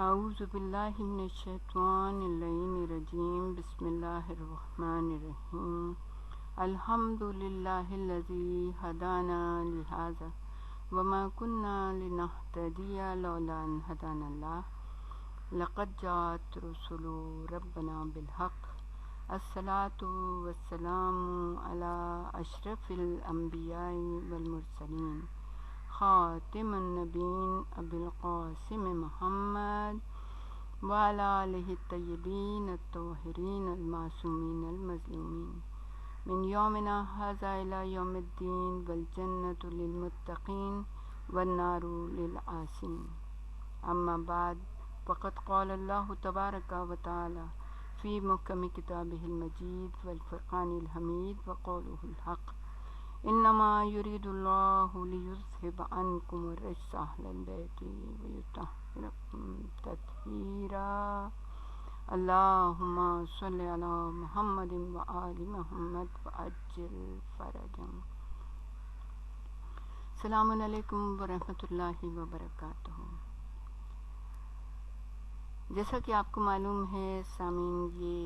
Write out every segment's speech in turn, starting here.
اعوذ باللہ من الشیطان اللعین الرجیم بسم اللہ الرحمن الرحیم الحمد للہ الذی ہدانا لہذا وما كنا لنہتدی لولا ان ہدانا اللہ لقد جاءت رسل ربنا بالحق الصلاة والسلام علی اشرف الانبیاء والمرسلین خاتم النبین ابی القاسم محمد وعلی آلہ الطیبین الطاہرین المعصومین المظلومین من یومنا ھذا الی یوم الدین والجنۃ للمتقین والنار للعاصین اما بعد فقد قال اللہ تبارک و تعالی فی محکم کتابہ المجید والفرقان الحمید وقولہ الحق انما یرید اللہ لیذھب عنکم الرجس اہل البیت ویطہرکم تطہیرا اللہم صلی علی محمد وآل محمد وعجل فرجهم۔ السلام علیکم ورحمۃ اللہ وبرکاتہ۔ جیسا کہ آپ کو معلوم ہے سامعین، یہ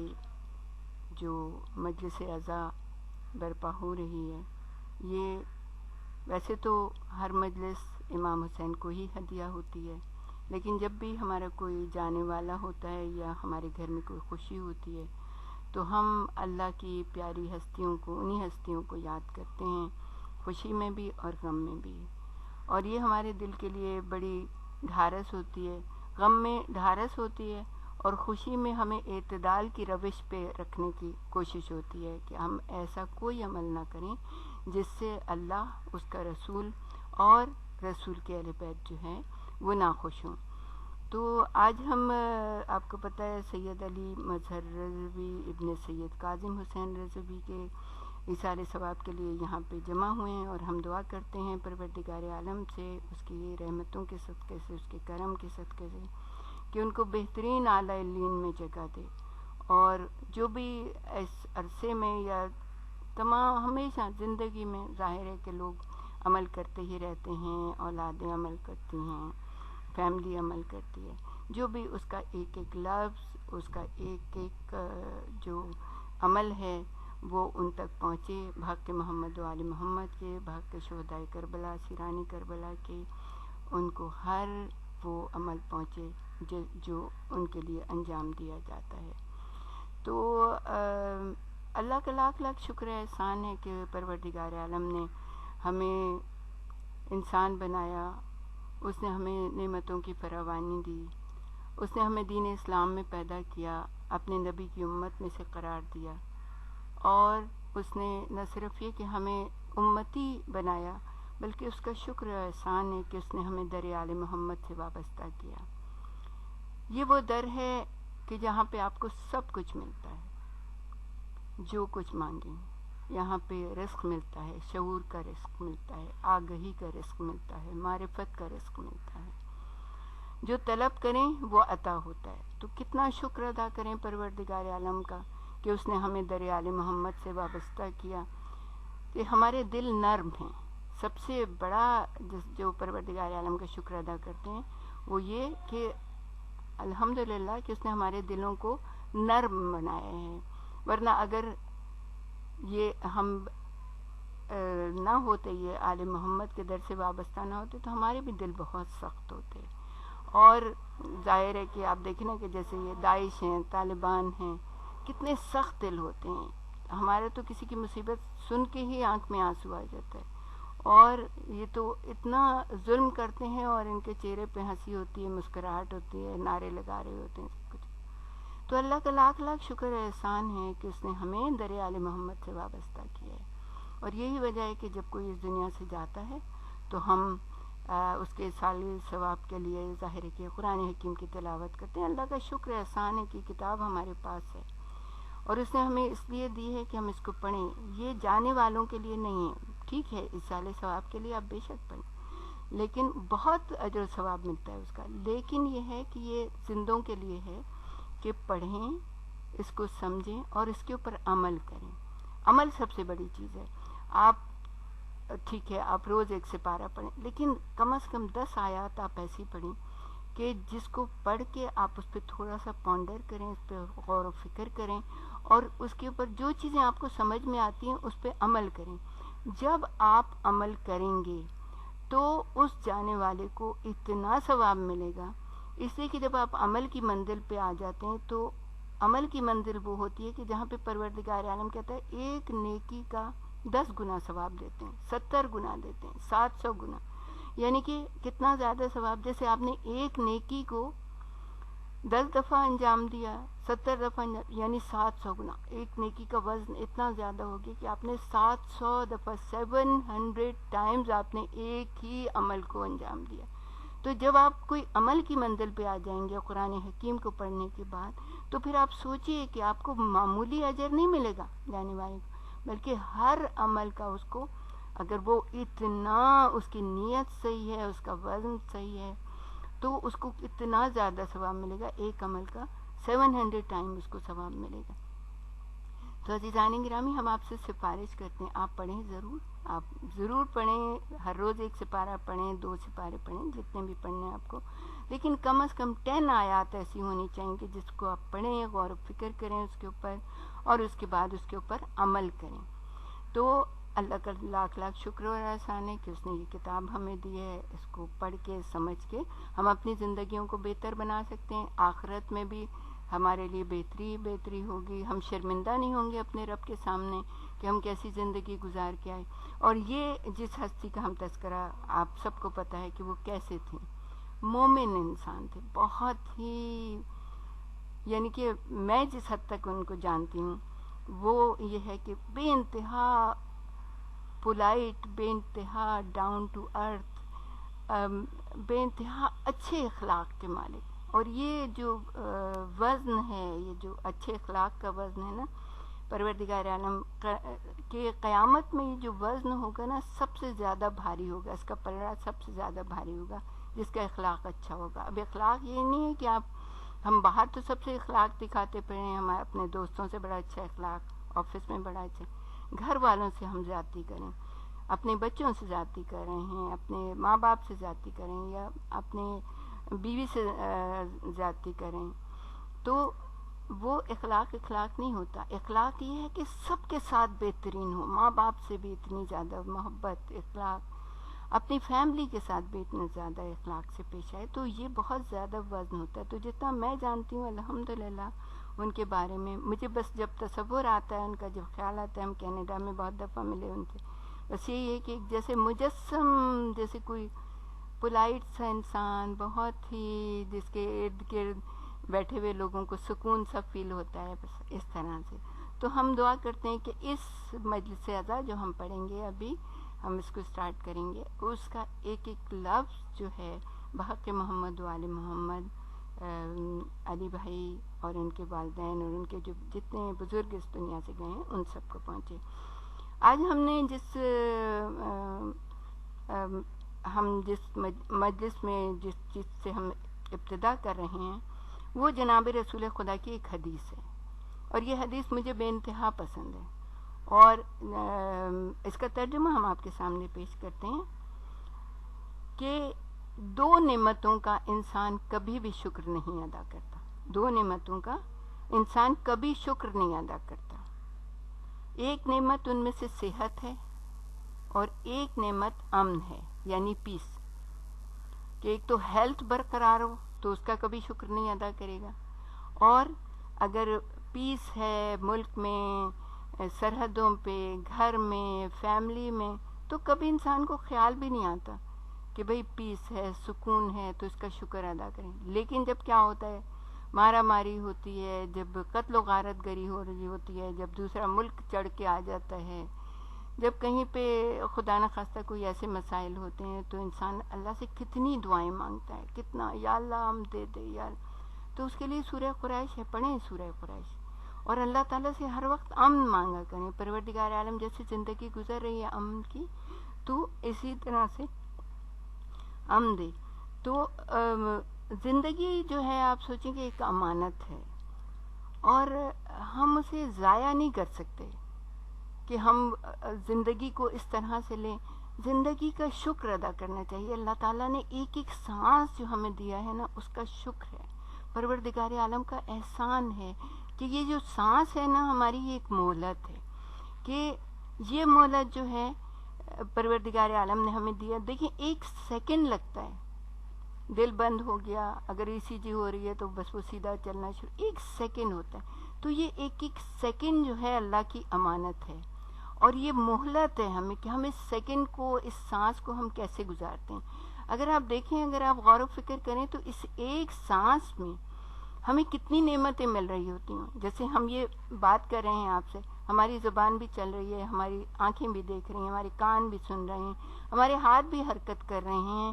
جو مجلس عزا برپا ہو رہی ہے، یہ ویسے تو ہر مجلس امام حسین کو ہی ہدیہ ہوتی ہے، لیکن جب بھی ہمارا کوئی جانے والا ہوتا ہے یا ہمارے گھر میں کوئی خوشی ہوتی ہے تو ہم اللہ کی پیاری ہستیوں کو، انہی ہستیوں کو یاد کرتے ہیں، خوشی میں بھی اور غم میں بھی، اور یہ ہمارے دل کے لیے بڑی ڈھارس ہوتی ہے۔ غم میں ڈھارس ہوتی ہے اور خوشی میں ہمیں اعتدال کی روش پہ رکھنے کی کوشش ہوتی ہے کہ ہم ایسا کوئی عمل نہ کریں جس سے اللہ، اس کا رسول اور رسول کے اہل بیت جو ہیں وہ ناخوش ہوں۔ تو آج ہم، آپ کو پتہ ہے، سید علی مظہر رضوی ابن سید کاظم حسین رضوی کے ایصال ثواب کے لیے یہاں پہ جمع ہوئے ہیں، اور ہم دعا کرتے ہیں پروردگار عالم سے اس کی رحمتوں کے صدقے سے، اس کے کرم کے صدقے سے، کہ ان کو بہترین اعلیٰ علیین میں جگہ دے، اور جو بھی اس عرصے میں یا تمام ہمیشہ زندگی میں، ظاہر ہے کہ لوگ عمل کرتے ہی رہتے ہیں، اولادیں عمل کرتی ہیں، فیملی عمل کرتی ہے، جو بھی اس کا ایک ایک لفظ، اس کا ایک ایک جو عمل ہے وہ ان تک پہنچے، بھاگ کے محمد و آل محمد کے، بھاگ کے شہدائے کربلا، سیرانی کربلا کے، ان کو ہر وہ عمل پہنچے جو ان کے لیے انجام دیا جاتا ہے۔ تو اللہ کا لاکھ لاکھ شکر احسان ہے کہ پروردگار عالم نے ہمیں انسان بنایا، اس نے ہمیں نعمتوں کی فراوانی دی، اس نے ہمیں دین اسلام میں پیدا کیا، اپنے نبی کی امت میں سے قرار دیا، اور اس نے نہ صرف یہ کہ ہمیں امتی بنایا بلکہ اس کا شکر احسان ہے کہ اس نے ہمیں در آل محمد سے وابستہ کیا۔ یہ وہ در ہے کہ جہاں پہ آپ کو سب کچھ ملتا ہے، جو کچھ مانگیں، یہاں پہ رزق ملتا ہے، شعور کا رزق ملتا ہے، آگہی کا رزق ملتا ہے، معرفت کا رزق ملتا ہے، جو طلب کریں وہ عطا ہوتا ہے۔ تو کتنا شکر ادا کریں پروردگار عالم کا کہ اس نے ہمیں در آل محمد سے وابستہ کیا، کہ ہمارے دل نرم ہیں۔ سب سے بڑا جو پروردگار عالم کا شکر ادا کرتے ہیں وہ یہ کہ الحمدللہ کہ اس نے ہمارے دلوں کو نرم بنایا ہے، ورنہ اگر یہ ہم نہ ہوتے، یہ آل محمد کے در سے وابستہ نہ ہوتے تو ہمارے بھی دل بہت سخت ہوتے، اور ظاہر ہے کہ آپ دیکھیں نا کہ جیسے یہ داعش ہیں، طالبان ہیں، کتنے سخت دل ہوتے ہیں، ہمارے تو کسی کی مصیبت سن کے ہی آنکھ میں آنسو آ جاتا ہے، اور یہ تو اتنا ظلم کرتے ہیں، اور ان کے چہرے پہ ہنسی ہوتی ہے، مسکراہٹ ہوتی ہے، نعرے لگا رہے ہوتے ہیں، سب کچھ۔ تو اللہ کا لاکھ لاکھ شکر احسان ہے کہ اس نے ہمیں در آل محمد سے وابستہ کیا ہے، اور یہی وجہ ہے کہ جب کوئی اس دنیا سے جاتا ہے تو ہم اس کے ایصال ثواب کے لیے ظاہر ہے کہ قرآن حکیم کی تلاوت کرتے ہیں۔ اللہ کا شکر احسان ہے کہ کتاب ہمارے پاس ہے، اور اس نے ہمیں اس لیے دی ہے کہ ہم اس کو پڑھیں، یہ جانے والوں کے لیے نہیں ہے۔ ٹھیک ہے، ایصال ثواب کے لیے آپ بے شک پڑھیں، لیکن بہت اجر و ثواب ملتا ہے اس کا، لیکن یہ ہے کہ یہ زندوں کے لیے ہے کہ پڑھیں، اس کو سمجھیں اور اس کے اوپر عمل کریں۔ عمل سب سے بڑی چیز ہے۔ آپ ٹھیک ہے، آپ روز ایک سپارہ پڑھیں، لیکن کم از کم 10 آیات آپ ایسی پڑھیں کہ جس کو پڑھ کے آپ اس پہ تھوڑا سا پونڈر کریں، اس پہ غور و فکر کریں، اور اس کے اوپر جو چیزیں آپ کو سمجھ میں آتی ہیں اس پہ عمل کریں. جب آپ عمل کریں گے تو اس جانے والے کو اتنا ثواب ملے گا. اس لیے کہ جب آپ عمل کی منزل پہ آ جاتے ہیں تو عمل کی منزل وہ ہوتی ہے کہ جہاں پہ پروردگار عالم کہتا ہے ایک نیکی کا 10 گنا ثواب دیتے ہیں، 70 گنا دیتے ہیں، 700 گنا. یعنی کہ کتنا زیادہ ثواب. جیسے آپ نے ایک نیکی کو 10 دفعہ انجام دیا، 70 دفعہ انجام، یعنی 700 گنا. ایک نیکی کا وزن اتنا زیادہ ہو گیا کہ آپ نے 700 دفعہ 700 ٹائمز آپ نے ایک ہی عمل کو انجام دیا. تو جب آپ کوئی عمل کی منزل پہ آ جائیں گے قرآن حکیم کو پڑھنے کے بعد، تو پھر آپ سوچئے کہ آپ کو معمولی اجر نہیں ملے گا جانے والے کو، بلکہ ہر عمل کا اس کو، اگر وہ اتنا اس کی نیت صحیح ہے، اس کا وزن صحیح ہے، تو اس کو اتنا زیادہ ثواب ملے گا. ایک عمل کا 700 ٹائم اس کو ثواب ملے گا. تو عزیزان گرامی، ہم آپ سے سفارش کرتے ہیں آپ پڑھیں ضرور، آپ ضرور پڑھیں. ہر روز ایک سپارہ پڑھیں، 2 سپارے پڑھیں، جتنے بھی پڑھنے ہیں آپ کو، لیکن کم از کم 10 آیات ایسی ہونی چاہیے کہ جس کو آپ پڑھیں، غور و فکر کریں اس کے اوپر، اور اس کے بعد اس کے اوپر عمل کریں. تو اللہ کا لاکھ لاکھ شکر اور احسان ہے کہ اس نے یہ کتاب ہمیں دی ہے. اس کو پڑھ کے سمجھ کے ہم اپنی زندگیوں کو بہتر بنا سکتے ہیں. آخرت میں بھی ہمارے لیے بہتری ہوگی. ہم شرمندہ نہیں ہوں گے اپنے رب کے سامنے کہ ہم کیسی زندگی گزار کے آئے. اور یہ جس ہستی کا ہم تذکرہ، آپ سب کو پتہ ہے کہ وہ کیسے تھے. مومن انسان تھے، بہت ہی، یعنی کہ میں جس حد تک ان کو جانتی ہوں وہ یہ ہے کہ بے انتہا پولائٹ، بے انتہا ڈاؤن ٹو ارتھ، بے انتہا اچھے اخلاق کے مالک. اور یہ جو وزن ہے، یہ جو اچھے اخلاق کا وزن ہے نا، پروردگار عالم کے قیامت میں یہ جو وزن ہوگا نا، سب سے زیادہ بھاری ہوگا، اس کا پلڑا سب سے زیادہ بھاری ہوگا جس کا اخلاق اچھا ہوگا. اب اخلاق یہ نہیں ہے کہ ہم باہر تو سب سے اخلاق دکھاتے پڑے ہیں، ہمارے اپنے دوستوں سے بڑا اچھا اخلاق، آفس میں بڑا اچھا، گھر والوں سے ہم زیادتی کریں، اپنے بچوں سے زیادتی کر رہے ہیں، اپنے ماں باپ سے زیادتی کریں، یا اپنے بیوی سے زیادتی کریں، تو وہ اخلاق نہیں ہوتا. اخلاق یہ ہے کہ سب کے ساتھ بہترین ہو، ماں باپ سے بھی اتنی زیادہ محبت، اخلاق، اپنی فیملی کے ساتھ بھی اتنا زیادہ اخلاق سے پیش آئے. تو یہ بہت زیادہ وزن ہوتا ہے. تو جتنا میں جانتی ہوں الحمدللہ ان کے بارے میں، مجھے بس جب تصور آتا ہے ان کا، جب خیال آتا ہے، ہم کینیڈا میں بہت دفعہ ملے ان سے، بس یہی ہے کہ جیسے مجسم، جیسے کوئی پولائٹ سا انسان، بہت ہی جس کے ارد گرد بیٹھے ہوئے لوگوں کو سکون سا فیل ہوتا ہے، بس اس طرح سے. تو ہم دعا کرتے ہیں کہ اس مجلس اعضا جو ہم پڑھیں گے، ابھی ہم اس کو سٹارٹ کریں گے، اس کا ایک ایک لفظ جو ہے بحق محمد و آل محمد، علی بھائی اور ان کے والدین اور ان کے جو جتنے بزرگ اس دنیا سے گئے ہیں ان سب کو پہنچے. آج ہم نے جس مجلس میں جس چیز سے ہم ابتدا کر رہے ہیں وہ جناب رسول خدا کی ایک حدیث ہے، اور یہ حدیث مجھے بے انتہا پسند ہے، اور اس کا ترجمہ ہم آپ کے سامنے پیش کرتے ہیں کہ 2 نعمتوں کا انسان کبھی بھی شکر نہیں ادا کرتا. 2 نعمتوں کا انسان کبھی شکر نہیں ادا کرتا. ایک نعمت ان میں سے صحت ہے، اور ایک نعمت امن ہے، یعنی پیس. کہ ایک تو ہیلتھ برقرار ہو تو اس کا کبھی شکر نہیں ادا کرے گا، اور اگر پیس ہے ملک میں، سرحدوں پہ، گھر میں، فیملی میں، تو کبھی انسان کو خیال بھی نہیں آتا کہ بھئی پیس ہے، سکون ہے، تو اس کا شکر ادا کریں. لیکن جب کیا ہوتا ہے، مارا ماری ہوتی ہے، جب قتل و غارت گری ہو رہی ہوتی ہے، جب دوسرا ملک چڑھ کے آ جاتا ہے، جب کہیں پہ خدا نخواستہ کوئی ایسے مسائل ہوتے ہیں، تو انسان اللہ سے کتنی دعائیں مانگتا ہے، کتنا، یا اللہ ہم دے دے یا اللہ. تو اس کے لیے سورہ قریش ہے، پڑھیں سورہ قریش، اور اللہ تعالیٰ سے ہر وقت امن مانگا کریں. پروردگار عالم جیسے زندگی گزر رہی ہے امن کی، تو اسی طرح سے امن دے. تو زندگی جو ہے آپ سوچیں کہ ایک امانت ہے، اور ہم اسے ضائع نہیں کر سکتے کہ ہم زندگی کو اس طرح سے لیں زندگی کا شکر ادا کرنا چاہیے. اللہ تعالیٰ نے ایک ایک سانس جو ہمیں دیا ہے نا اس کا شکر ہے. پروردگار عالم کا احسان ہے کہ یہ جو سانس ہے نا ہماری یہ ایک مہلت ہے، کہ یہ مہلت جو ہے پروردگار عالم نے ہمیں دیا. دیکھیں 1 سیکنڈ لگتا ہے، دل بند ہو گیا، اگر ECG ہو رہی ہے تو بس وہ سیدھا چلنا شروع، 1 سیکنڈ ہوتا ہے. تو یہ ایک سیکنڈ جو ہے اللہ کی امانت ہے، اور یہ مہلت ہے ہمیں کہ ہم اس سیکنڈ کو، اس سانس کو ہم کیسے گزارتے ہیں. اگر آپ دیکھیں، اگر آپ غور و فکر کریں تو اس ایک سانس میں ہمیں کتنی نعمتیں مل رہی ہوتی ہیں. جیسے ہم یہ بات کر رہے ہیں آپ سے، ہماری زبان بھی چل رہی ہے، ہماری آنکھیں بھی دیکھ رہی ہیں، ہمارے کان بھی سن رہے ہیں، ہمارے ہاتھ بھی حرکت کر رہے ہیں،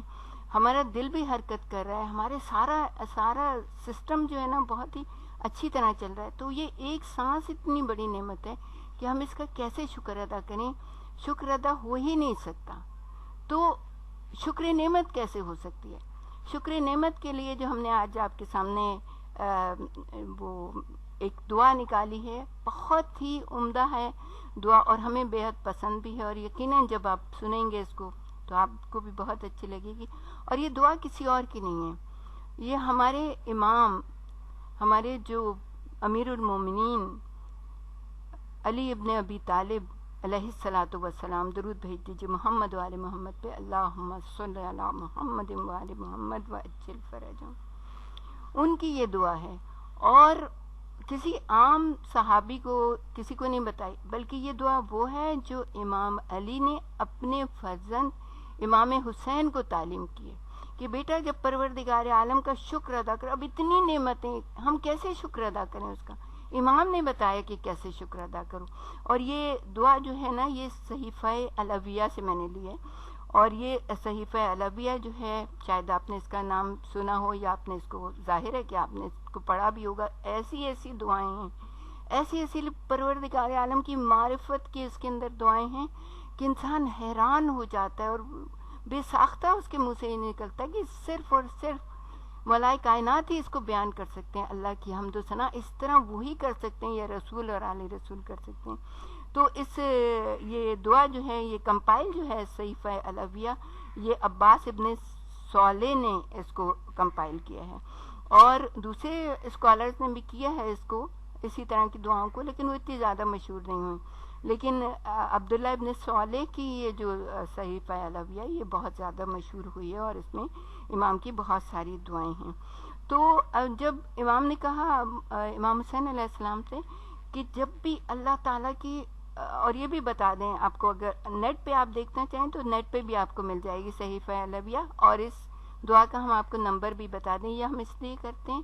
ہمارا دل بھی حرکت کر رہا ہے، ہمارے سارا سسٹم جو ہے نا بہت ہی اچھی طرح چل رہا ہے. تو یہ ایک سانس اتنی بڑی نعمت ہے کہ ہم اس کا کیسے شکر ادا کریں. شکر ادا ہو ہی نہیں سکتا. تو شکر نعمت کیسے ہو سکتی ہے؟ شکر نعمت کے لیے جو ہم نے آج آپ کے سامنے وہ ایک دعا نکالی ہے، بہت ہی عمدہ ہے دعا، اور ہمیں بیحد پسند بھی ہے، اور یقیناً جب آپ سنیں گے اس کو تو آپ کو بھی بہت اچھی لگے گی. اور یہ دعا کسی اور کی نہیں ہے، یہ ہمارے امام، ہمارے جو امیر المومنین علی ابن ابی طالب علیہ الصلاۃ والسلام، درود بھیج دیجیے محمد و آل محمد پہ، اللہم صلی علی محمد و آل محمد وعجل فرجہم. ان کی یہ دعا ہے، اور کسی عام صحابی کو کسی کو نہیں بتائی، بلکہ یہ دعا وہ ہے جو امام علی نے اپنے فرزند امام حسین کو تعلیم کی ہے کہ بیٹا جب پروردگار عالم کا شکر ادا کرو. اب اتنی نعمتیں، ہم کیسے شکر ادا کریں اس کا؟ امام نے بتایا کہ کیسے شکر ادا کرو. اور یہ دعا جو ہے نا یہ صحیفہ علویہ سے میں نے لی ہے، اور یہ صحیفہ علویہ جو ہے شاید آپ نے اس کا نام سنا ہو، یا آپ نے اس کو، ظاہر ہے کہ آپ نے اس کو پڑھا بھی ہوگا. ایسی دعائیں ہیں، ایسی پروردگار عالم کی معرفت کی اس کے اندر دعائیں ہیں کہ انسان حیران ہو جاتا ہے، اور بے ساختہ اس کے منہ سے یہ نکلتا ہے کہ صرف اور صرف مولائے کائنات ہی اس کو بیان کر سکتے ہیں. اللہ کی حمد و ثنا اس طرح وہی کر سکتے ہیں، یا رسول اور آل رسول کر سکتے ہیں. تو یہ دعا جو ہے، یہ کمپائل جو ہے صحیفہ علویہ، یہ عباس ابن صالح نے اس کو کمپائل کیا ہے، اور دوسرے اسکالرز نے بھی کیا ہے اس کو، اسی طرح کی دعاؤں کو، لیکن وہ اتنی زیادہ مشہور نہیں ہوئی. لیکن عبداللہ ابن صالح کی یہ جو صحیفہ علویہ یہ بہت زیادہ مشہور ہوئی ہے، اور اس میں امام کی بہت ساری دعائیں ہیں. تو جب امام نے کہا امام حسین علیہ السلام سے کہ جب بھی اللہ تعالیٰ کی، اور یہ بھی بتا دیں آپ کو، اگر نیٹ پہ آپ دیکھنا چاہیں تو نیٹ پہ بھی آپ کو مل جائے گی صحیفہ علویہ، اور اس دعا کا ہم آپ کو نمبر بھی بتا دیں. یہ ہم اس لیے کرتے ہیں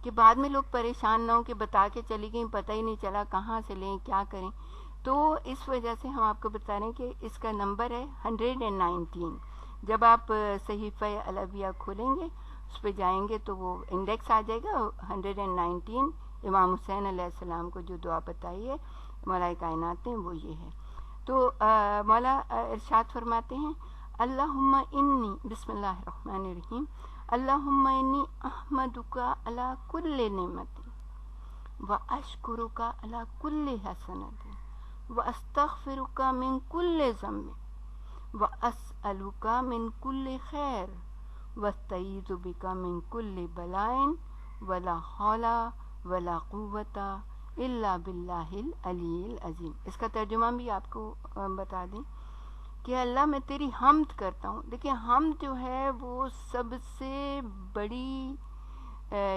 کہ بعد میں لوگ پریشان نہ ہوں کہ بتا کے چلی گئیں، پتہ ہی نہیں چلا کہاں سے لیں، کیا کریں. تو اس وجہ سے ہم آپ کو بتا رہے ہیں کہ اس کا نمبر ہے 119. جب آپ صحیفہ علویہ کھولیں گے، اس پہ جائیں گے تو وہ انڈیکس آ جائے گا 119. امام حسین علیہ السلام کو جو دعا بتائی ہے مولا کائنات نے، وہ یہ ہے. تو مولا ارشاد فرماتے ہیں، اللہم انی، بسم اللہ الرحمن الرحیم، اللہم انی احمدک علی کل نعمت و اشکرک علی کل حسنت و استغفرک من کل ذنب و اسألک من کل خیر و استعیذ بک من کل بلاء ولا حول ولا قوت الا باللہ العلی العظیم. اس کا ترجمہ بھی آپ کو بتا دیں کہ اللہ میں تیری حمد کرتا ہوں. دیکھیں حمد جو ہے وہ سب سے بڑی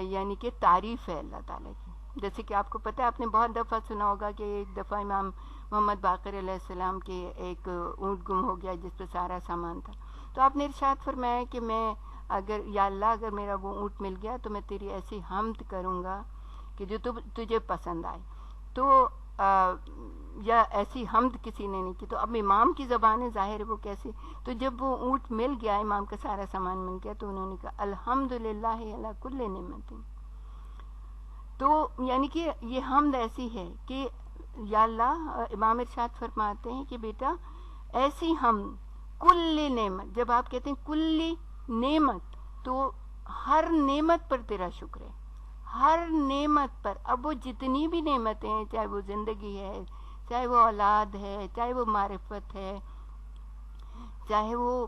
یعنی کہ تعریف ہے اللہ تعالیٰ کی. جیسے کہ آپ کو پتہ ہے، آپ نے بہت دفعہ سنا ہوگا کہ ایک دفعہ امام محمد باقر علیہ السلام کے ایک اونٹ گم ہو گیا جس پہ سارا سامان تھا. تو آپ نے ارشاد فرمایا کہ میں اگر، یا اللہ اگر میرا وہ اونٹ مل گیا تو میں تیری ایسی حمد کروں گا کہ جو تجھے پسند آئے. تو یا ایسی حمد کسی نے نہیں کی. تو اب امام کی زبان ہے، ظاہر ہے وہ کیسی. تو جب وہ اونٹ مل گیا، امام کا سارا سامان مل گیا، تو انہوں نے کہا الحمدللہ علی کل نعمت. تو یعنی کہ یہ حمد ایسی ہے کہ یا اللہ، امام ارشاد فرماتے ہیں کہ بیٹا ایسی حمد کل نعمت، جب آپ کہتے ہیں کل نعمت تو ہر نعمت پر تیرا شکر ہے، ہر نعمت پر. اب وہ جتنی بھی نعمتیں ہیں، چاہے وہ زندگی ہے، چاہے وہ اولاد ہے، چاہے وہ معرفت ہے، چاہے وہ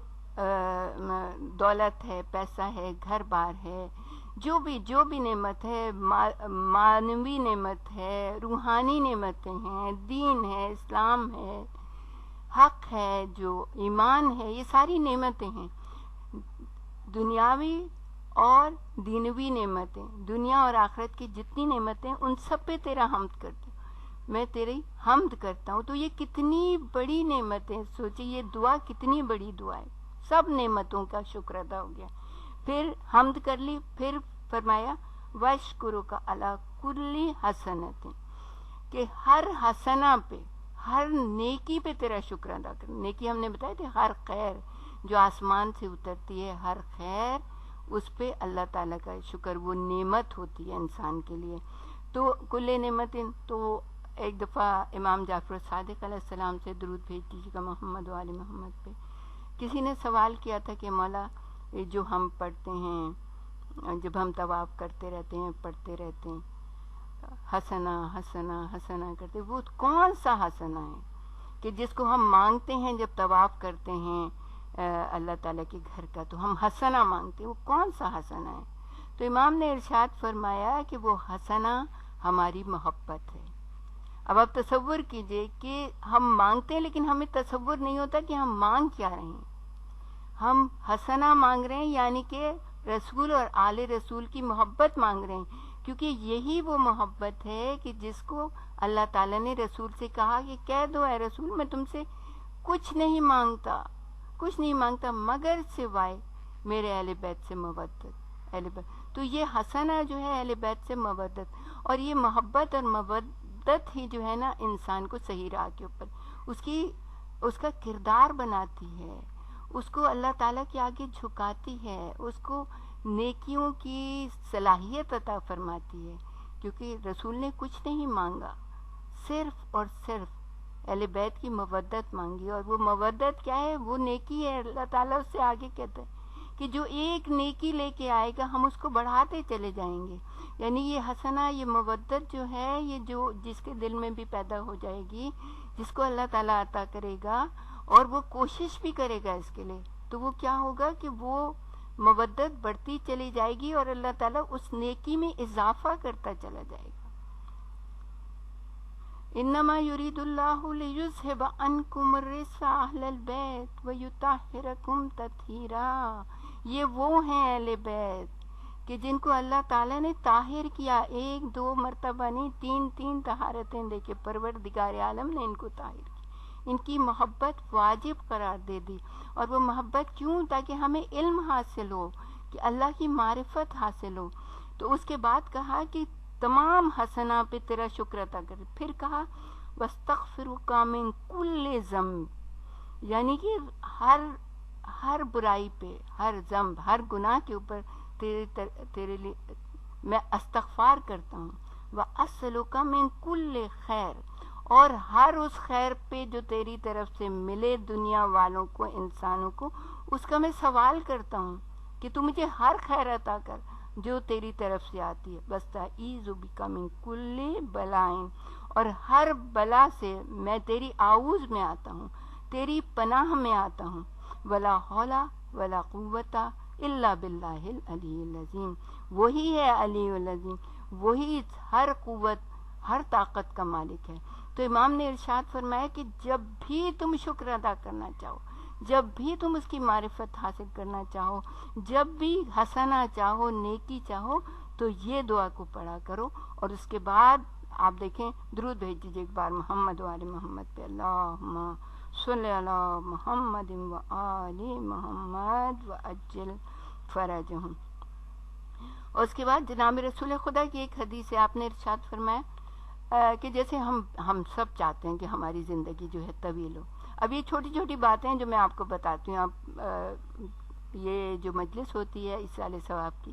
دولت ہے، پیسہ ہے، گھر بار ہے، جو بھی نعمت ہے، معنوی نعمت ہے، روحانی نعمتیں ہیں، دین ہے، اسلام ہے، حق ہے، جو ایمان ہے، یہ ساری نعمتیں ہیں، دنیاوی اور دینوی نعمتیں، دنیا اور آخرت کی جتنی نعمتیں، ان سب پہ تیرا حمد کرتا ہوں، میں تیری حمد کرتا ہوں. تو یہ کتنی بڑی نعمتیں، سوچیں یہ دعا کتنی بڑی دعا ہے. سب نعمتوں کا شکر ادا ہو گیا. پھر حمد کر لی، پھر فرمایا وَاشْكُرُكَ عَلَىٰ كُلِّ حَسَنَةٍ، کہ ہر حسنہ پہ، ہر نیکی پہ تیرا شکر ادا کر. نیکی ہم نے بتایا تھا، ہر خیر جو آسمان سے اترتی ہے، ہر خیر اس پہ اللہ تعالیٰ کا شکر، وہ نعمت ہوتی ہے انسان کے لیے. تو کل نعمت. تو ایک دفعہ امام جعفر صادق علیہ السلام سے درود بھیج دیجیے گا محمد و آل محمد پہ. کسی نے سوال کیا تھا کہ مولا یہ جو ہم پڑھتے ہیں، جب ہم طواف کرتے رہتے ہیں، پڑھتے رہتے ہیں حسنہ حسنہ حسنہ کرتے، وہ کون سا حسنہ ہے کہ جس کو ہم مانگتے ہیں جب طواف کرتے ہیں اللہ تعالیٰ کے گھر کا، تو ہم حسنہ مانگتے ہیں، وہ کون سا حسنہ ہے؟ تو امام نے ارشاد فرمایا کہ وہ حسنہ ہماری محبت ہے. اب آپ تصور کیجئے کہ ہم مانگتے ہیں لیکن ہمیں تصور نہیں ہوتا کہ ہم مانگ کیا رہے ہیں. ہم حسنہ مانگ رہے ہیں، یعنی کہ رسول اور آل رسول کی محبت مانگ رہے ہیں، کیونکہ یہی وہ محبت ہے کہ جس کو اللہ تعالیٰ نے رسول سے کہا کہ کہہ دو اے رسول، میں تم سے کچھ نہیں مانگتا مگر سوائے میرے اہل بیت سے مودت. تو یہ حسنہ جو ہے اہل بیت سے مودت، اور یہ محبت اور مودت ہی جو ہے نا انسان کو صحیح راہ کے اوپر اس کا کردار بناتی ہے، اس کو اللہ تعالیٰ کے آگے جھکاتی ہے، اس کو نیکیوں کی صلاحیت عطا فرماتی ہے. کیونکہ رسول نے کچھ نہیں مانگا، صرف اور صرف اہل بیت کی مودت مانگی. اور وہ مودت کیا ہے؟ وہ نیکی ہے. اللہ تعالیٰ اس سے آگے کہتا ہے کہ جو ایک نیکی لے کے آئے گا ہم اس کو بڑھاتے چلے جائیں گے. یعنی یہ حسنہ، یہ مودت جو ہے، یہ جو جس کے دل میں بھی پیدا ہو جائے گی، جس کو اللہ تعالیٰ عطا کرے گا اور وہ کوشش بھی کرے گا اس کے لیے، تو وہ کیا ہوگا کہ وہ مودت بڑھتی چلی جائے گی اور اللہ تعالیٰ اس نیکی میں اضافہ کرتا چلا جائے گا. انما یرید اللہ لیذھب عنکم الرجس اہل البیت ویطہرکم تطہیرا. یہ وہ ہیں اہل بیت کہ جن کو اللہ تعالیٰ نے طاہر کیا، 1 2 مرتبہ نہیں، 3 طہارتیں دے کے پروردگار عالم نے ان کو طاہر کیا، ان کی محبت واجب قرار دے دی. اور وہ محبت کیوں؟ تاکہ ہمیں علم حاصل ہو، کہ اللہ کی معرفت حاصل ہو. تو اس کے بعد کہا کہ تمام حسنہ پہ تیرا شکر ادا کر. پھر کہا وَاسْتَغْفِرُكَ مِن كُلِّ ذَنْبٍ، یعنی کہ ہر برائی پہ، ہر ذنب، ہر گناہ کے اوپر تیرے لیے میں استغفار کرتا ہوں. وَأَسْأَلُكَ مِن كُلِّ خیر، اور ہر اس خیر پہ جو تیری طرف سے ملے دنیا والوں کو، انسانوں کو، اس کا میں سوال کرتا ہوں کہ تو مجھے ہر خیر عطا کر جو تیری طرف سے آتی ہے. وَاسْتَعِيذُ بِكَ مِن كُلِّ بَلَاءٍ، اور ہر بلا سے میں تیری آؤز میں آتا ہوں، تیری پناہ میں آتا ہوں. وَلَا حَوْلَ وَلَا قُوَّةَ إِلَّا بِاللَّهِ الْعَلِيِّ الْعَظِيمِ. وہی ہے علی العظیم، وہی ہر قوت، ہر طاقت کا مالک ہے. تو امام نے ارشاد فرمایا کہ جب بھی تم شکر ادا کرنا چاہو، جب بھی تم اس کی معرفت حاصل کرنا چاہو، جب بھی حسنہ چاہو، نیکی چاہو، تو یہ دعا کو پڑھا کرو. اور اس کے بعد آپ دیکھیں درود بھیج دیجیے ایک بار محمد و آل محمد پہ. اللہم صلی علی محمد و آل محمد و عجل فرجہم. اور اس کے بعد جناب رسول خدا کی ایک حدیث ہے، آپ نے ارشاد فرمایا کہ جیسے ہم سب چاہتے ہیں کہ ہماری زندگی جو ہے طویل ہو. اب یہ چھوٹی چھوٹی باتیں جو میں آپ کو بتاتی ہوں، آپ یہ جو مجلس ہوتی ہے اس والے ثواب کی،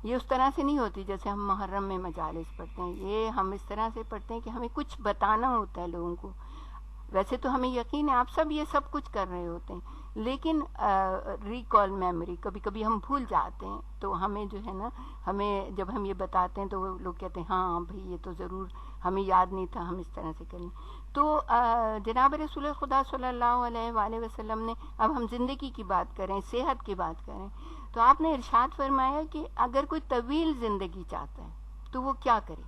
یہ اس طرح سے نہیں ہوتی جیسے ہم محرم میں مجالس پڑھتے ہیں. یہ ہم اس طرح سے پڑھتے ہیں کہ ہمیں کچھ بتانا ہوتا ہے لوگوں کو. ویسے تو ہمیں یقین ہے آپ سب یہ سب کچھ کر رہے ہوتے ہیں، لیکن ریکال میموری کبھی کبھی ہم بھول جاتے ہیں، تو ہمیں جو ہے نا، ہمیں جب ہم یہ بتاتے ہیں تو وہ لوگ کہتے ہیں ہاں بھائی یہ تو ضرور ہمیں یاد نہیں تھا، ہم اس طرح سے کریں. تو جناب رسول خدا صلی اللہ علیہ وآلہ وسلم نے، اب ہم زندگی کی بات کریں، صحت کی بات کریں، تو آپ نے ارشاد فرمایا کہ اگر کوئی طویل زندگی چاہتا ہے تو وہ کیا کرے.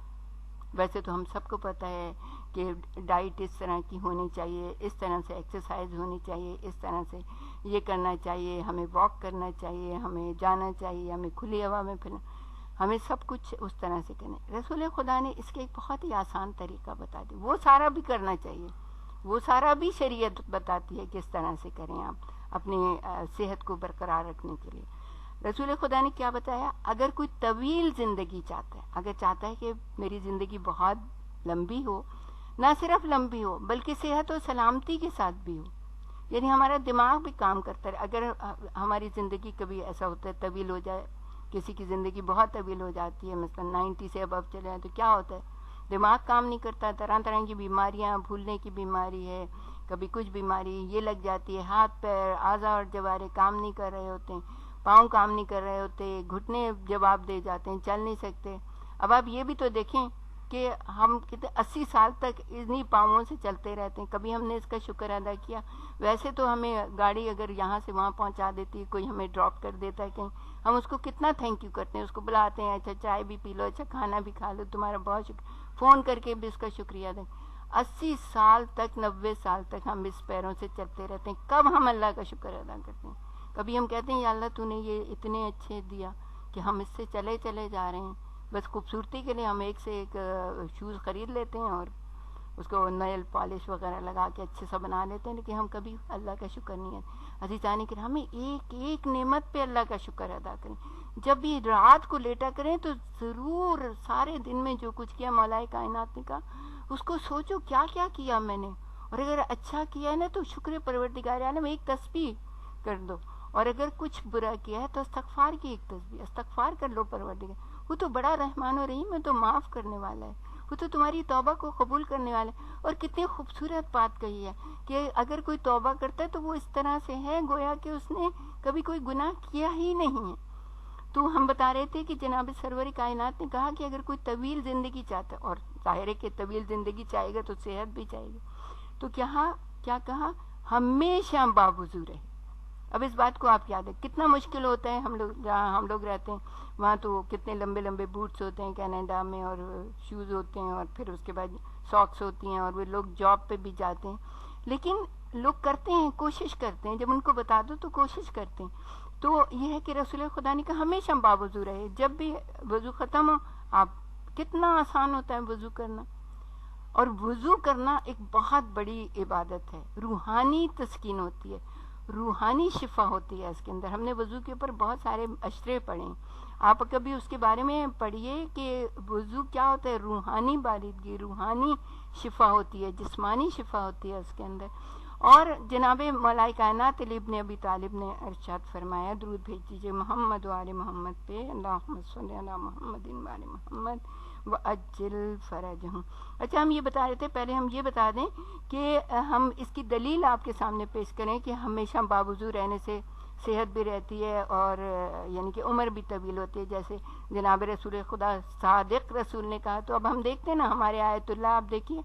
ویسے تو ہم سب کو پتہ ہے کہ ڈائٹ اس طرح کی ہونی چاہیے، اس طرح سے ایکسرسائز ہونی چاہیے، اس طرح سے یہ کرنا چاہیے، ہمیں واک کرنا چاہیے، ہمیں جانا چاہیے، ہمیں کھلی ہوا میں پھرنا، ہمیں سب کچھ اس طرح سے کرنا. رسول خدا نے اس کے ایک بہت ہی آسان طریقہ بتا دیا، وہ سارا بھی کرنا چاہیے، وہ سارا بھی شریعت بتاتی ہے کس طرح سے کریں آپ اپنی صحت کو برقرار رکھنے کے لیے. رسول خدا نے کیا بتایا؟ اگر کوئی طویل زندگی چاہتا ہے، اگر چاہتا ہے کہ میری زندگی بہت لمبی ہو، نہ صرف لمبی ہو بلکہ صحت و سلامتی کے ساتھ بھی ہو، یعنی ہمارا دماغ بھی کام کرتا ہے. اگر ہماری زندگی کبھی ایسا ہوتا ہے طویل ہو جائے، کسی کی زندگی بہت طویل ہو جاتی ہے، مثلا 90 سے ابو چلے جائیں، تو کیا ہوتا ہے؟ دماغ کام نہیں کرتا، طرح طرح کی بیماریاں، بھولنے کی بیماری ہے، کبھی کچھ بیماری یہ لگ جاتی ہے، ہاتھ پیر اعضاء اور جوارے کام نہیں کر رہے ہوتے ہیں، پاؤں کام نہیں کر رہے ہوتے، گھٹنے جواب دے جاتے ہیں، چل نہیں سکتے. اب آپ یہ بھی تو دیکھیں کہ ہم کتنے 80 سال تک انہی پاؤں سے چلتے رہتے ہیں. کبھی ہم نے اس کا شکر ادا کیا؟ ویسے تو ہمیں گاڑی اگر یہاں سے وہاں پہنچا دیتی ہے، کوئی ہمیں ڈراپ کر دیتا ہے کہیں، ہم اس کو کتنا تھینک یو کرتے ہیں، اس کو بلاتے ہیں، اچھا چائے بھی پی لو، اچھا کھانا بھی کھا لو، تمہارا بہت شکریہ، فون کر کے بھی اس کا شکریہ دیں. 80 سال تک 90 سال تک ہم اس پیروں سے چلتے رہتے ہیں، کب ہم اللہ کا شکر ادا کرتے ہیں؟ کبھی ہم کہتے ہیں یا اللہ تو نے یہ اتنے اچھے دیا کہ ہم اس سے چلے جا رہے ہیں. بس خوبصورتی کے لیے ہم ایک سے ایک شوز خرید لیتے ہیں اور اس کو نیل پالش وغیرہ لگا کے اچھے سا بنا لیتے ہیں، لیکن ہم کبھی اللہ کا شکر نہیں ہے. عزیزان کرام، ہمیں ایک ایک نعمت پہ اللہ کا شکر ادا کریں. جب بھی رات کو لیٹا کریں تو ضرور سارے دن میں جو کچھ کیا مولا کائنات نے کہا اس کو سوچو، کیا کیا کیا میں نے، اور اگر اچھا کیا ہے نا تو شکر پروردگار عالم ایک تسبیح کر دو، اور اگر کچھ برا کیا ہے تو استغفار کی ایک تسبیح، استغفار کر لو پروردگار، وہ تو بڑا رحمان و رحیم ہے، تو معاف کرنے والا ہے، وہ تو تمہاری توبہ کو قبول کرنے والا ہے. اور کتنی خوبصورت بات کہی ہے کہ اگر کوئی توبہ کرتا ہے تو وہ اس طرح سے ہے گویا کہ اس نے کبھی کوئی گناہ کیا ہی نہیں ہے. تو ہم بتا رہے تھے کہ جناب سرور کائنات نے کہا کہ اگر کوئی طویل زندگی چاہتا ہے، اور ظاہر ہے کہ طویل زندگی چاہے گا تو صحت بھی چاہے گا، تو کیا کہا؟ ہمیشہ باوضو رہے. اب اس بات کو آپ یاد ہے، کتنا مشکل ہوتا ہے. ہم لوگ جہاں ہم لوگ رہتے ہیں وہاں تو کتنے لمبے لمبے بوٹس ہوتے ہیں کینیڈا میں، اور شوز ہوتے ہیں، اور پھر اس کے بعد ساکس ہوتی ہیں، اور وہ لوگ جاب پہ بھی جاتے ہیں. لیکن لوگ کرتے ہیں، کوشش کرتے ہیں، جب ان کو بتا دو تو کوشش کرتے ہیں. تو یہ ہے کہ رسول خدا نے کہا ہمیشہ باوضو رہے. جب بھی وضو ختم ہو، آپ کتنا آسان ہوتا ہے وضو کرنا. اور وضو کرنا ایک بہت بڑی عبادت ہے، روحانی تسکین ہوتی ہے، روحانی شفا ہوتی ہے اس کے اندر. ہم نے وضو کے اوپر بہت سارے اشرے پڑھے ہیں، آپ کبھی اس کے بارے میں پڑھیے کہ وضو کیا ہوتا ہے. روحانی بالیدگی، روحانی شفا ہوتی ہے، جسمانی شفا ہوتی ہے اس کے اندر. اور جناب مولا کائنات علی ابن ابی طالب نے ارشاد فرمایا، درود بھیج دیجیے محمد و آل محمد پہ، اللہم صلی علی محمد و آل محمد وعجل فرجہم. اچھا، ہم یہ بتا رہے تھے، پہلے ہم یہ بتا دیں کہ ہم اس کی دلیل آپ کے سامنے پیش کریں کہ ہمیشہ باوضو رہنے سے صحت بھی رہتی ہے، اور یعنی کہ عمر بھی طویل ہوتی ہے، جیسے جناب رسول خدا صادق رسول نے کہا. تو اب ہم دیکھتے ہیں نا ہمارے آیت اللہ، آپ دیکھیے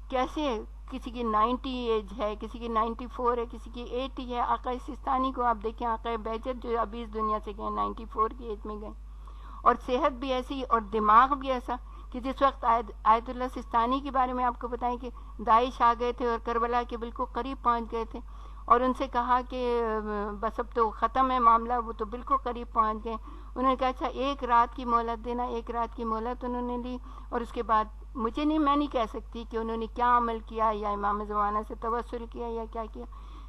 کیسے کسی کی 90 ایج ہے، کسی کی 94 ہے، کسی کی 80 ہے. آقا سستانی کو آپ دیکھیں، آقا بہجت جو ابھی اس دنیا سے گئے 94 کی ایج میں گئے، اور صحت بھی ایسی اور دماغ بھی ایسا کہ جس وقت آیت اللہ سستانی کے بارے میں آپ کو بتائیں کہ داعش آ گئے تھے اور کربلا کے بالکل قریب پہنچ گئے تھے، اور ان سے کہا کہ بس اب تو ختم ہے معاملہ، وہ تو بالکل قریب پہنچ گئے. انہوں نے کہا اچھا ایک رات کی مہلت دینا. ایک رات کی مہلت انہوں نے لی، اور اس کے بعد میں نہیں کہہ سکتی کہ انہوں نے کیا عمل کیا، یا امام زمانہ سے توسل کیا یا کیا کیا،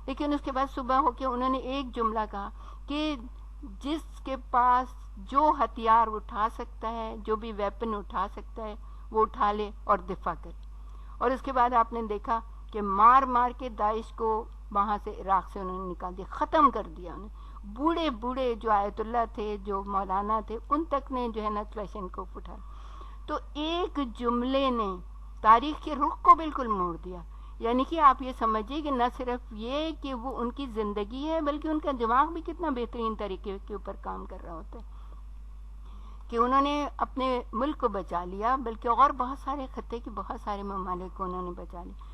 لیکن اس کے بعد صبح ہو کے انہوں نے ایک جملہ کہا کہ جس کے پاس جو ہتھیار اٹھا سکتا ہے، جو بھی ویپن اٹھا سکتا ہے وہ اٹھا لے اور دفاع کرے. اور اس کے بعد آپ نے دیکھا کہ مار مار کے داعش کو وہاں سے عراق سے انہوں نے نکال دیا، ختم کر دیا انہیں. بوڑھے بوڑھے جو آیت اللہ تھے، جو مولانا تھے، ان تک نے جو ہے نا کلیشن کو اٹھا. تو ایک جملے نے تاریخ کے رخ کو بالکل موڑ دیا یعنی کہ آپ یہ سمجھیے کہ نہ صرف یہ کہ وہ ان کی زندگی ہے بلکہ ان کا دماغ بھی کتنا بہترین طریقے کے اوپر کام کر رہا ہوتا ہے کہ انہوں نے اپنے ملک کو بچا لیا، بلکہ اور بہت سارے خطے کے بہت سارے ممالک کو انہوں نے بچا لیا۔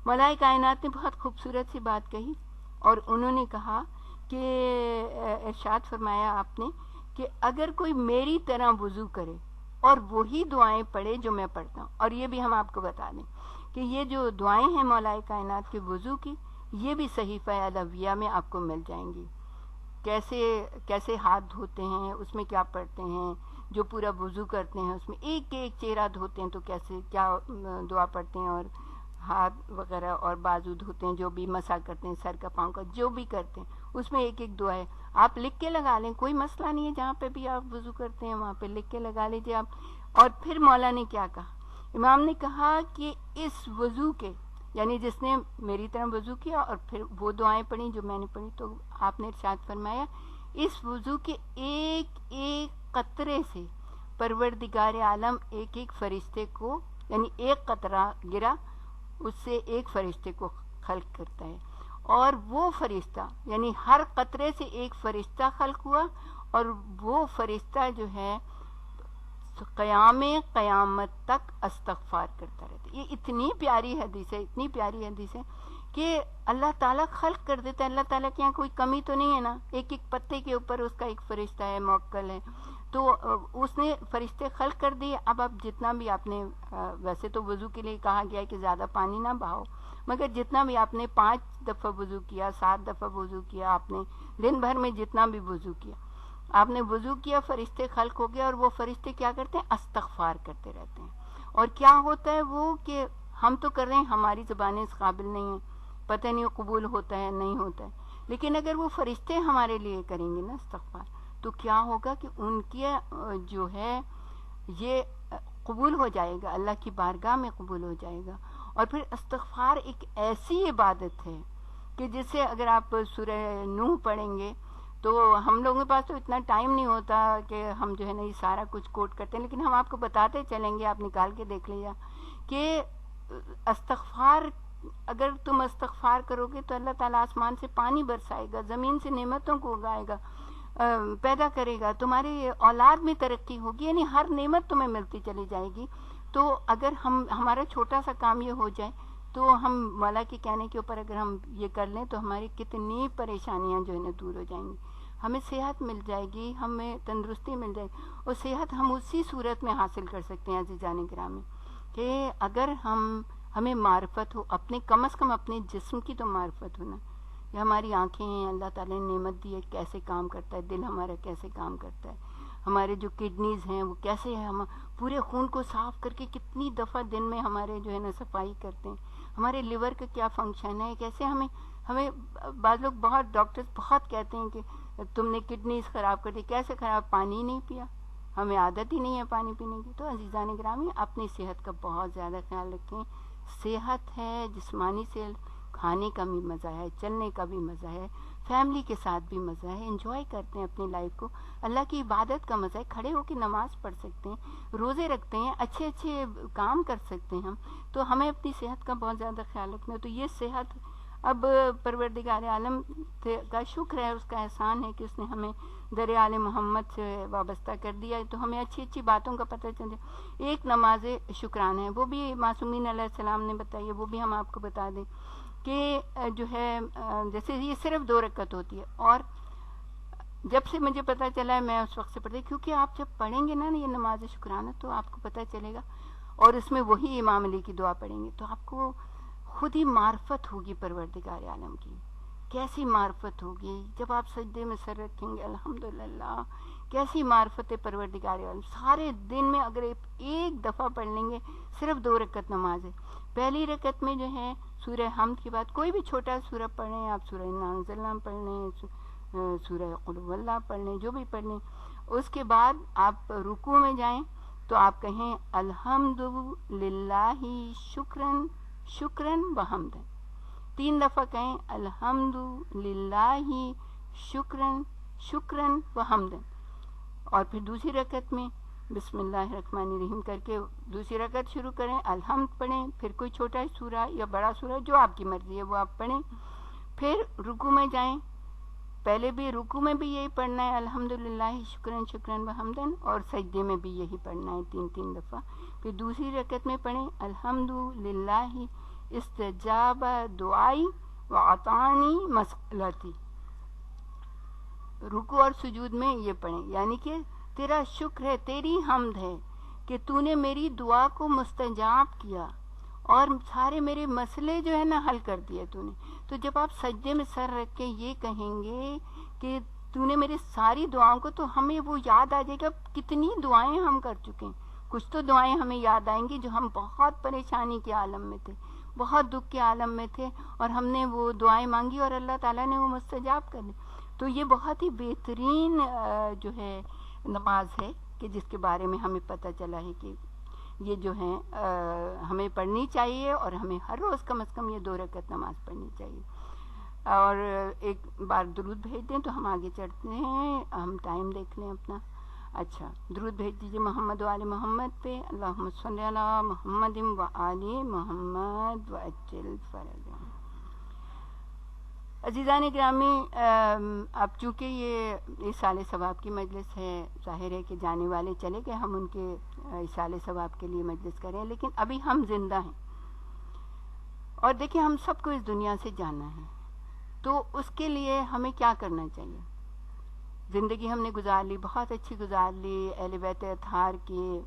مولا کائنات نے بہت خوبصورت سی بات کہی، اور انہوں نے کہا کہ ارشاد فرمایا آپ نے کہ اگر کوئی میری طرح وضو کرے اور وہی دعائیں پڑھے جو میں پڑھتا ہوں، اور یہ بھی ہم آپ کو بتا دیں کہ یہ جو دعائیں ہیں مولا کائنات کے وضو کی، یہ بھی صحیفہ الویہ میں آپ کو مل جائیں گی، کیسے ہاتھ دھوتے ہیں، اس میں کیا پڑھتے ہیں، جو پورا وضو کرتے ہیں اس میں ایک ایک چہرہ دھوتے ہیں تو کیسے کیا دعا پڑھتے ہیں، اور ہاتھ وغیرہ اور بازو دھوتے ہیں، جو بھی مسح کرتے ہیں سر کا پاؤں کا جو بھی کرتے ہیں اس میں ایک ایک دعا ہے، آپ لکھ کے لگا لیں، کوئی مسئلہ نہیں ہے، جہاں پہ بھی آپ وضو کرتے ہیں وہاں پہ لکھ کے لگا لیجیے آپ۔ اور پھر مولا نے کیا کہا، امام نے کہا کہ اس وضو کے، یعنی جس نے میری طرح وضو کیا اور پھر وہ دعائیں پڑھی جو میں نے پڑھی، تو آپ نے ارشاد فرمایا اس وضو کے ایک ایک قطرے سے پروردگار عالم ایک ایک فرشتے کو، یعنی ایک قطرہ گرا اس سے ایک فرشتے کو خلق کرتا ہے، اور وہ فرشتہ یعنی ہر قطرے سے ایک فرشتہ خلق ہوا، اور وہ فرشتہ جو ہے قیامت تک استغفار کرتا رہتا ہے۔ یہ اتنی پیاری حدیث ہے، اتنی پیاری حدیث ہے کہ اللہ تعالیٰ خلق کر دیتا ہے، اللہ تعالیٰ کے یہاں کوئی کمی تو نہیں ہے نا، ایک ایک پتے کے اوپر اس کا ایک فرشتہ ہے، موکل ہے، تو اس نے فرشتے خلق کر دیے۔ اب آپ جتنا بھی آپ نے، ویسے تو وضو کے لیے کہا گیا ہے کہ زیادہ پانی نہ بہاؤ، مگر جتنا بھی آپ نے 5 دفعہ وضو کیا، 7 دفعہ وضو کیا، آپ نے دن بھر میں جتنا بھی وضو کیا، آپ نے وضو کیا، فرشتے خلق ہو گئے، اور وہ فرشتے کیا کرتے ہیں، استغفار کرتے رہتے ہیں۔ اور کیا ہوتا ہے وہ کہ ہم تو کر رہے ہیں، ہماری زبانیں اس قابل نہیں ہیں، پتہ نہیں قبول ہوتا ہے نہیں ہوتا ہے، لیکن اگر وہ فرشتے ہمارے لیے کریں گے نا استغفار، تو کیا ہوگا کہ ان کی جو ہے یہ قبول ہو جائے گا، اللہ کی بارگاہ میں قبول ہو جائے گا۔ اور پھر استغفار ایک ایسی عبادت ہے کہ جسے اگر آپ سورہ نوح پڑھیں گے تو ہم لوگوں کے پاس تو اتنا ٹائم نہیں ہوتا کہ ہم جو ہے نا یہ سارا کچھ کوٹ کرتے ہیں، لیکن ہم آپ کو بتاتے چلیں گے، آپ نکال کے دیکھ لیجیے کہ استغفار، اگر تم استغفار کرو گے تو اللہ تعالیٰ آسمان سے پانی برسائے گا، زمین سے نعمتوں کو اگائے گا، پیدا کرے گا، تمہاری اولاد میں ترقی ہوگی، یعنی ہر نعمت تمہیں ملتی چلی جائے گی۔ تو اگر ہمارا چھوٹا سا کام یہ ہو جائے تو ہم مولا کے کہنے کے اوپر اگر ہم یہ کر لیں تو ہماری کتنی پریشانیاں جو ہے نا دور ہو جائیں گی، ہمیں صحت مل جائے گی، ہمیں تندرستی مل جائے گی، اور صحت ہم اسی صورت میں حاصل کر سکتے ہیں عزیزان گرامی کہ اگر ہمیں معرفت ہو، اپنے کم از کم اپنے جسم کی تو معرفت ہونا، یہ ہماری آنکھیں ہیں، اللہ تعالیٰ نے نعمت دی ہے، کیسے کام کرتا ہے، دل ہمارا کیسے کام کرتا ہے، ہمارے جو کڈنیز ہیں وہ کیسے ہم پورے خون کو صاف کر کے کتنی دفعہ دن میں ہمارے جو ہے نا صفائی کرتے ہیں، ہمارے لیور کا کیا فنکشن ہے، کیسے ہمیں بعض لوگ بہت ڈاکٹرز بہت کہتے ہیں کہ تم نے کڈنیز خراب کر دی، کیسے خراب، پانی نہیں پیا، ہمیں عادت ہی نہیں ہے پانی پینے کی۔ تو عزیزان گرامی اپنی صحت کا بہت زیادہ خیال رکھیں، صحت ہے، جسمانی صحت، کھانے کا بھی مزہ ہے، چلنے کا بھی مزہ ہے، فیملی کے ساتھ بھی مزہ ہے، انجوائے کرتے ہیں اپنی لائف کو، اللہ کی عبادت کا مزہ ہے، کھڑے ہو کے نماز پڑھ سکتے ہیں، روزے رکھتے ہیں، اچھے اچھے کام کر سکتے ہیں ہم، تو ہمیں اپنی صحت کا بہت زیادہ خیال رکھنا ہے۔ تو یہ صحت اب پروردگار عالم کا شکر ہے، اس کا احسان ہے کہ اس نے ہمیں درآل محمد سے وابستہ کر دیا ہے، تو ہمیں اچھی اچھی باتوں کا پتہ چل جائے۔ ایک نماز شکرانہ ہے، وہ بھی معصومین علیہ السلام نے بتائی ہے، وہ بھی ہم آپ کو بتا دیں کہ جو ہے جیسے یہ صرف 2 رکعت ہوتی ہے، اور جب سے مجھے پتہ چلا ہے میں اس وقت سے پڑھتی، کیونکہ آپ جب پڑھیں گے نا یہ نماز شکرانہ تو آپ کو پتہ چلے گا، اور اس میں وہی امام علی کی دعا پڑھیں گے تو آپ کو خود ہی معرفت ہوگی پروردگار عالم کی، کیسی معرفت ہوگی جب آپ سجدے میں سر رکھیں گے، الحمدللہ کیسی معرفت پروردگار عالم۔ سارے دن میں اگر ایک دفعہ پڑھ لیں گے، صرف 2 رکعت نماز ہے، پہلی رکعت میں جو ہے سورہ حمد کے بعد کوئی بھی چھوٹا سورہ پڑھ لیں، آپ سورہ انا انزلنا پڑھ لیں، سورہ قل هو اللہ پڑھ لیں، جو بھی پڑھ لیں، اس کے بعد آپ رکوع میں جائیں تو آپ کہیں الحمدللہ شکرن شکرن و حمدن، 3 دفعہ کہیں الحمدللہ شکرن شکرن و حمدن، اور پھر دوسری رکعت میں بسم اللہ الرحمن الرحیم کر کے دوسری رکعت شروع کریں، الحمد پڑھیں، پھر کوئی چھوٹا سورہ یا بڑا سورہ جو آپ کی مرضی ہے وہ آپ پڑھیں، پھر رکوع میں جائیں، پہلے بھی رکوع میں بھی یہی پڑھنا ہے الحمدللہ شکراً شکراً وحمداً، اور سجدے میں بھی یہی پڑھنا ہے 3 دفعہ، پھر دوسری رکعت میں پڑھیں الحمدللہ استجاب دعائی وعطانی مسئلتی، رکوع اور سجود میں یہ پڑھیں، یعنی کہ تیرا شکر ہے، تیری حمد ہے کہ تو نے میری دعا کو مستجاب کیا اور سارے میرے مسئلے جو ہے نا حل کر دیے تو نے۔ تو جب آپ سجدے میں سر رکھ کے یہ کہیں گے کہ تو نے میری ساری دعاؤں کو، تو ہمیں وہ یاد آ جائے گا کتنی دعائیں ہم کر چکے ہیں۔ کچھ تو دعائیں ہمیں یاد آئیں گی جو ہم بہت پریشانی کے عالم میں تھے، بہت دکھ کے عالم میں تھے، اور ہم نے وہ دعائیں مانگی اور اللہ تعالیٰ نے وہ مستجاب کر لی۔ تو یہ بہت ہی بہترین جو ہے نماز ہے کہ جس کے بارے میں ہمیں پتہ چلا ہے کہ یہ جو ہے ہمیں پڑھنی چاہیے، اور ہمیں ہر روز کم از کم یہ 2 رکعت نماز پڑھنی چاہیے۔ اور ایک بار درود بھیج دیں تو ہم آگے چڑھتے ہیں، ہم ٹائم دیکھ لیں اپنا۔ اچھا، درود بھیج دیجیے محمد و آل محمد پہ، اللہم صلی علی محمد و آل محمد وعجل فرجہم۔ عزیزان گرامی، اب چونکہ یہ اصالِ ثواب کی مجلس ہے، ظاہر ہے کہ جانے والے چلے گئے، ہم ان کے اصالِ ثواب کے لیے مجلس کریں، لیکن ابھی ہم زندہ ہیں، اور دیکھیں ہم سب کو اس دنیا سے جانا ہے، تو اس کے لیے ہمیں کیا کرنا چاہیے؟ زندگی ہم نے گزار لی، بہت اچھی گزار لی، اہل بیت اطہار کے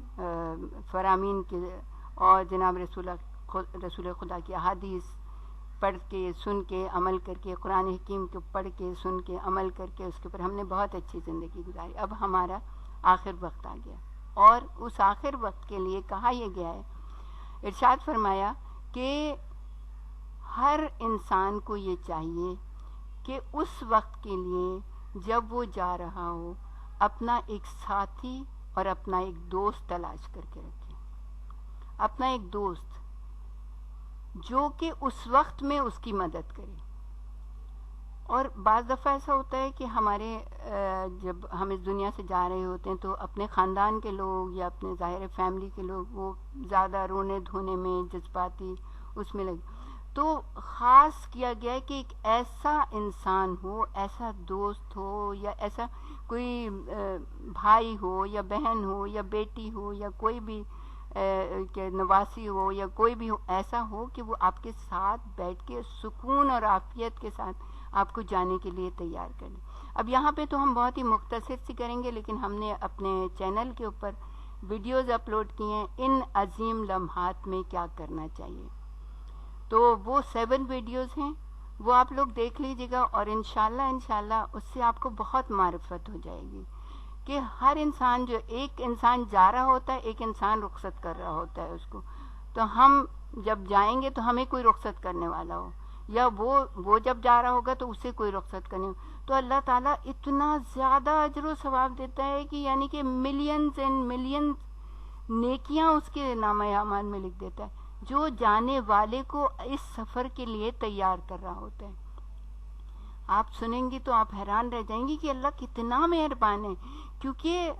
فرامین کے اور جناب رسول خدا کی احادیث پڑھ کے سن کے عمل کر کے، قرآن حکیم کو پڑھ کے سن کے عمل کر کے اس کے اوپر ہم نے بہت اچھی زندگی گزاری۔ اب ہمارا آخر وقت آ گیا، اور اس آخر وقت کے لیے کہا یہ گیا ہے، ارشاد فرمایا کہ ہر انسان کو یہ چاہیے کہ اس وقت کے لیے جب وہ جا رہا ہو اپنا ایک ساتھی اور اپنا ایک دوست تلاش کر کے رکھے، اپنا ایک دوست جو کہ اس وقت میں اس کی مدد کرے۔ اور بعض دفعہ ایسا ہوتا ہے کہ ہمارے جب ہم اس دنیا سے جا رہے ہوتے ہیں تو اپنے خاندان کے لوگ یا اپنے ظاہر فیملی کے لوگ وہ زیادہ رونے دھونے میں جذباتی اس میں لگے، تو خاص کیا گیا ہے کہ ایک ایسا انسان ہو، ایسا دوست ہو، یا ایسا کوئی بھائی ہو یا بہن ہو یا بیٹی ہو یا کوئی بھی کہ نواسی ہو یا کوئی بھی ہو، ایسا ہو کہ وہ آپ کے ساتھ بیٹھ کے سکون اور عافیت کے ساتھ آپ کو جانے کے لیے تیار کر لیں۔ اب یہاں پہ تو ہم بہت ہی مختصر سی کریں گے، لیکن ہم نے اپنے چینل کے اوپر ویڈیوز اپلوڈ کی ہیں ان عظیم لمحات میں کیا کرنا چاہیے، تو وہ 7 ویڈیوز ہیں، وہ آپ لوگ دیکھ لیجیے گا، اور انشاءاللہ اس سے آپ کو بہت معرفت ہو جائے گی کہ ہر انسان، جو ایک انسان جا رہا ہوتا ہے، ایک انسان رخصت کر رہا ہوتا ہے اس کو، تو ہم جب جائیں گے تو ہمیں کوئی رخصت کرنے والا ہو، یا وہ جب جا رہا ہوگا تو اسے کوئی رخصت کرنے ہو، تو اللہ تعالیٰ اتنا زیادہ اجر و ثواب دیتا ہے کہ یعنی کہ ملینز اینڈ ملینز نیکیاں اس کے نامہ اعمال میں لکھ دیتا ہے، جو جانے والے کو اس سفر کے لیے تیار کر رہا ہوتا ہے۔ آپ سنیں گی تو آپ حیران رہ جائیں گی کہ اللہ کتنا مہربان ہے، کیونکہ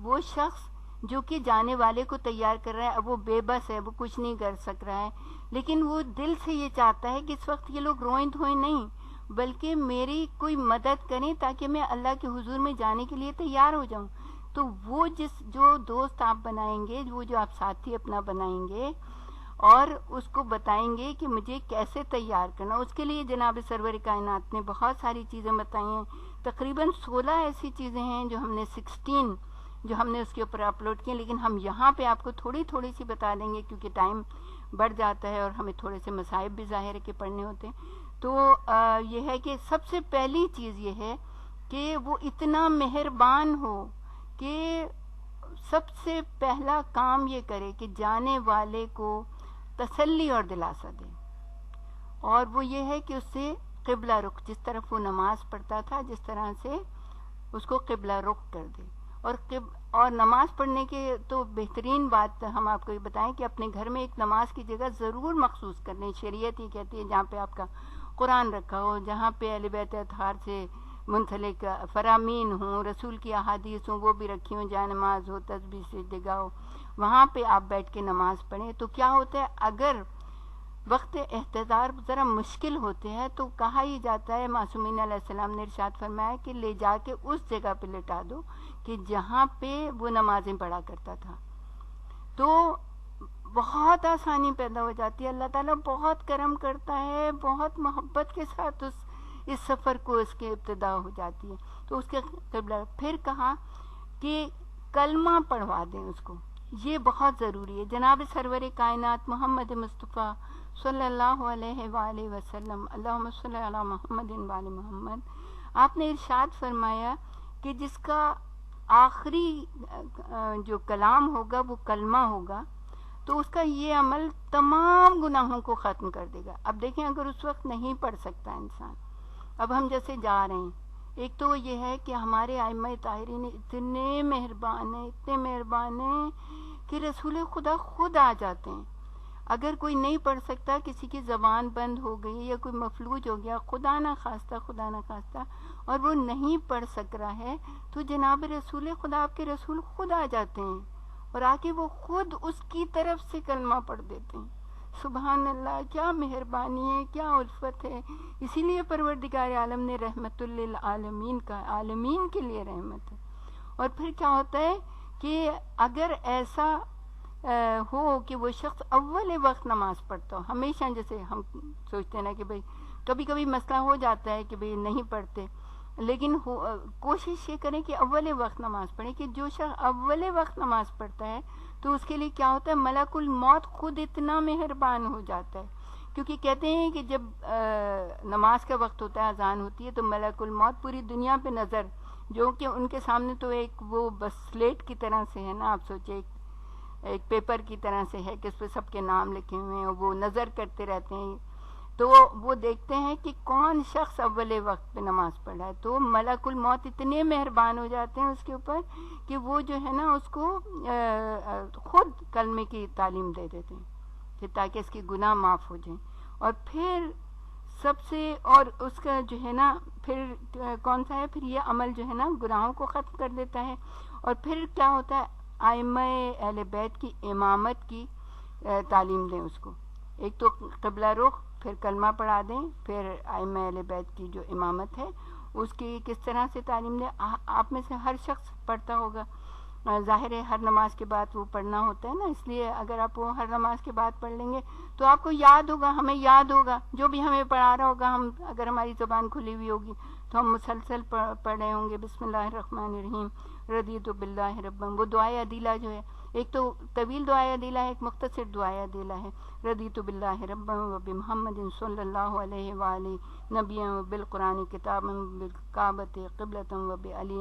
وہ شخص جو کہ جانے والے کو تیار کر رہا ہے، اب وہ بے بس ہے، وہ کچھ نہیں کر سک رہا ہے، لیکن وہ دل سے یہ چاہتا ہے کہ اس وقت یہ لوگ روئیں دھوئیں نہیں، بلکہ میری کوئی مدد کریں تاکہ میں اللہ کے حضور میں جانے کے لیے تیار ہو جاؤں۔ تو وہ جو دوست آپ بنائیں گے، وہ جو آپ ساتھی اپنا بنائیں گے اور اس کو بتائیں گے کہ مجھے کیسے تیار کرنا، اس کے لیے جناب سرور کائنات نے بہت ساری چیزیں بتائی ہیں، تقریباً 16 ایسی چیزیں ہیں جو ہم نے 16 جو ہم نے اس کے اوپر اپلوڈ کیے، لیکن ہم یہاں پہ آپ کو تھوڑی سی بتا دیں گے کیونکہ ٹائم بڑھ جاتا ہے اور ہمیں تھوڑے سے مصائب بھی ظاہر کے پڑھنے ہوتے ہیں۔ تو یہ ہے کہ سب سے پہلی چیز یہ ہے کہ وہ اتنا مہربان ہو کہ سب سے پہلا کام یہ کرے کہ جانے والے کو تسلی اور دلاسا دے، اور وہ یہ ہے کہ اس سے قبلہ رخ، جس طرف وہ نماز پڑھتا تھا جس طرح سے اس کو قبلہ رخ کر دے۔ اور نماز پڑھنے کے تو بہترین بات ہم آپ کو یہ بتائیں کہ اپنے گھر میں ایک نماز کی جگہ ضرور مخصوص کر لیں، شریعت یہ کہتی ہے جہاں پہ آپ کا قرآن رکھا ہو، جہاں پہ اہل بیت اطہار سے منسلک فرامین ہوں، رسول کی احادیث ہوں وہ بھی رکھی ہوں، جائے نماز ہو، تسبیح سجدگاہ ہو، وہاں پہ آپ بیٹھ کے نماز پڑھیں. تو کیا ہوتا ہے اگر وقت احتضار ذرا مشکل ہوتے ہیں تو کہا ہی جاتا ہے، معصومین علیہ السلام نے ارشاد فرمایا کہ لے جا کے اس جگہ پہ لٹا دو کہ جہاں پہ وہ نمازیں پڑھا کرتا تھا. تو بہت آسانی پیدا ہو جاتی ہے. اللہ تعالیٰ بہت کرم کرتا ہے، بہت محبت کے ساتھ اس سفر کو اس کے ابتدا ہو جاتی ہے. تو اس کے قبلہ پھر کہا کہ کلمہ پڑھوا دیں اس کو، یہ بہت ضروری ہے. جناب سرور کائنات محمد مصطفیٰ صلی اللہ علیہ وآلہ وسلم، اللہم صلی علی محمد وآل محمد، آپ نے ارشاد فرمایا کہ جس کا آخری جو کلام ہوگا وہ کلمہ ہوگا تو اس کا یہ عمل تمام گناہوں کو ختم کر دے گا. اب دیکھیں اگر اس وقت نہیں پڑھ سکتا انسان، اب ہم جیسے جا رہے ہیں، ایک تو یہ ہے کہ ہمارے ائمہ طاہرین اتنے مہربان ہیں کہ رسول خدا خود آ جاتے ہیں. اگر کوئی نہیں پڑھ سکتا، کسی کی زبان بند ہو گئی یا کوئی مفلوج ہو گیا، خدا نہ خواستہ اور وہ نہیں پڑھ سک رہا ہے، تو جناب رسول خدا، آپ کے رسول خود آ جاتے ہیں اور آ کے وہ خود اس کی طرف سے کلمہ پڑھ دیتے ہیں. سبحان اللہ، کیا مہربانی ہے، کیا الفت ہے. اسی لیے پروردگار عالم نے رحمت للعالمین کا، عالمین کے لیے رحمت ہے. اور پھر کیا ہوتا ہے کہ اگر ایسا ہو کہ وہ شخص اول وقت نماز پڑھتا ہو، ہمیشہ جیسے ہم سوچتے ہیں نا کہ بھئی کبھی کبھی مسئلہ ہو جاتا ہے کہ بھئی نہیں پڑھتے، لیکن کوشش یہ کریں کہ اول وقت نماز پڑھیں. کہ جو شخص اول وقت نماز پڑھتا ہے تو اس کے لیے کیا ہوتا ہے، ملک الموت خود اتنا مہربان ہو جاتا ہے. کیونکہ کہتے ہیں کہ جب نماز کا وقت ہوتا ہے، اذان ہوتی ہے، تو ملک الموت پوری دنیا پہ نظر، جو کہ ان کے سامنے تو ایک وہ بس سلیٹ کی طرح سے ہے نا، آپ سوچیں ایک پیپر کی طرح سے ہے کہ اس پہ سب کے نام لکھے ہوئے ہیں، وہ نظر کرتے رہتے ہیں. تو وہ دیکھتے ہیں کہ کون شخص اول وقت پہ نماز پڑھا ہے. تو ملک الموت اتنے مہربان ہو جاتے ہیں اس کے اوپر کہ وہ جو ہے نا اس کو خود کلمے کی تعلیم دے دیتے ہیں کہ تاکہ اس کے گناہ معاف ہو جائیں. اور پھر سب سے، اور اس کا جو ہے نا پھر کون سا ہے، پھر یہ عمل جو ہے نا گناہوں کو ختم کر دیتا ہے. اور پھر کیا ہوتا ہے، ائمہ اہل بیت کی امامت کی تعلیم دیں اس کو. ایک تو قبلہ رخ، پھر کلمہ پڑھا دیں، پھر ائمہ اہل بیت کی جو امامت ہے اس کی کس طرح سے تعلیم دیں. آپ میں سے ہر شخص پڑھتا ہوگا، ظاہر ہے ہر نماز کے بعد وہ پڑھنا ہوتا ہے نا، اس لیے اگر آپ وہ ہر نماز کے بعد پڑھ لیں گے تو آپ کو یاد ہوگا، ہمیں یاد ہوگا، جو بھی ہمیں پڑھا رہا ہوگا، ہم اگر ہماری زبان کھلی ہوئی ہوگی تو ہم مسلسل پڑھ رہے ہوں گے. بسم اللہ الرحمن الرحیم، رضیت باللہ ربا. وہ دعائے عدیلہ جو ہے، ایک تو طویل دعائے عدیلہ ہے، ایک مختصر دعائے عدیلہ ہے. رضیت باللہ ربا وبمحمد صلی اللہ علیہ وآلہ نبیًا وبالقرآن کتابًا وبالکعبۃ قبلۃ وبعلی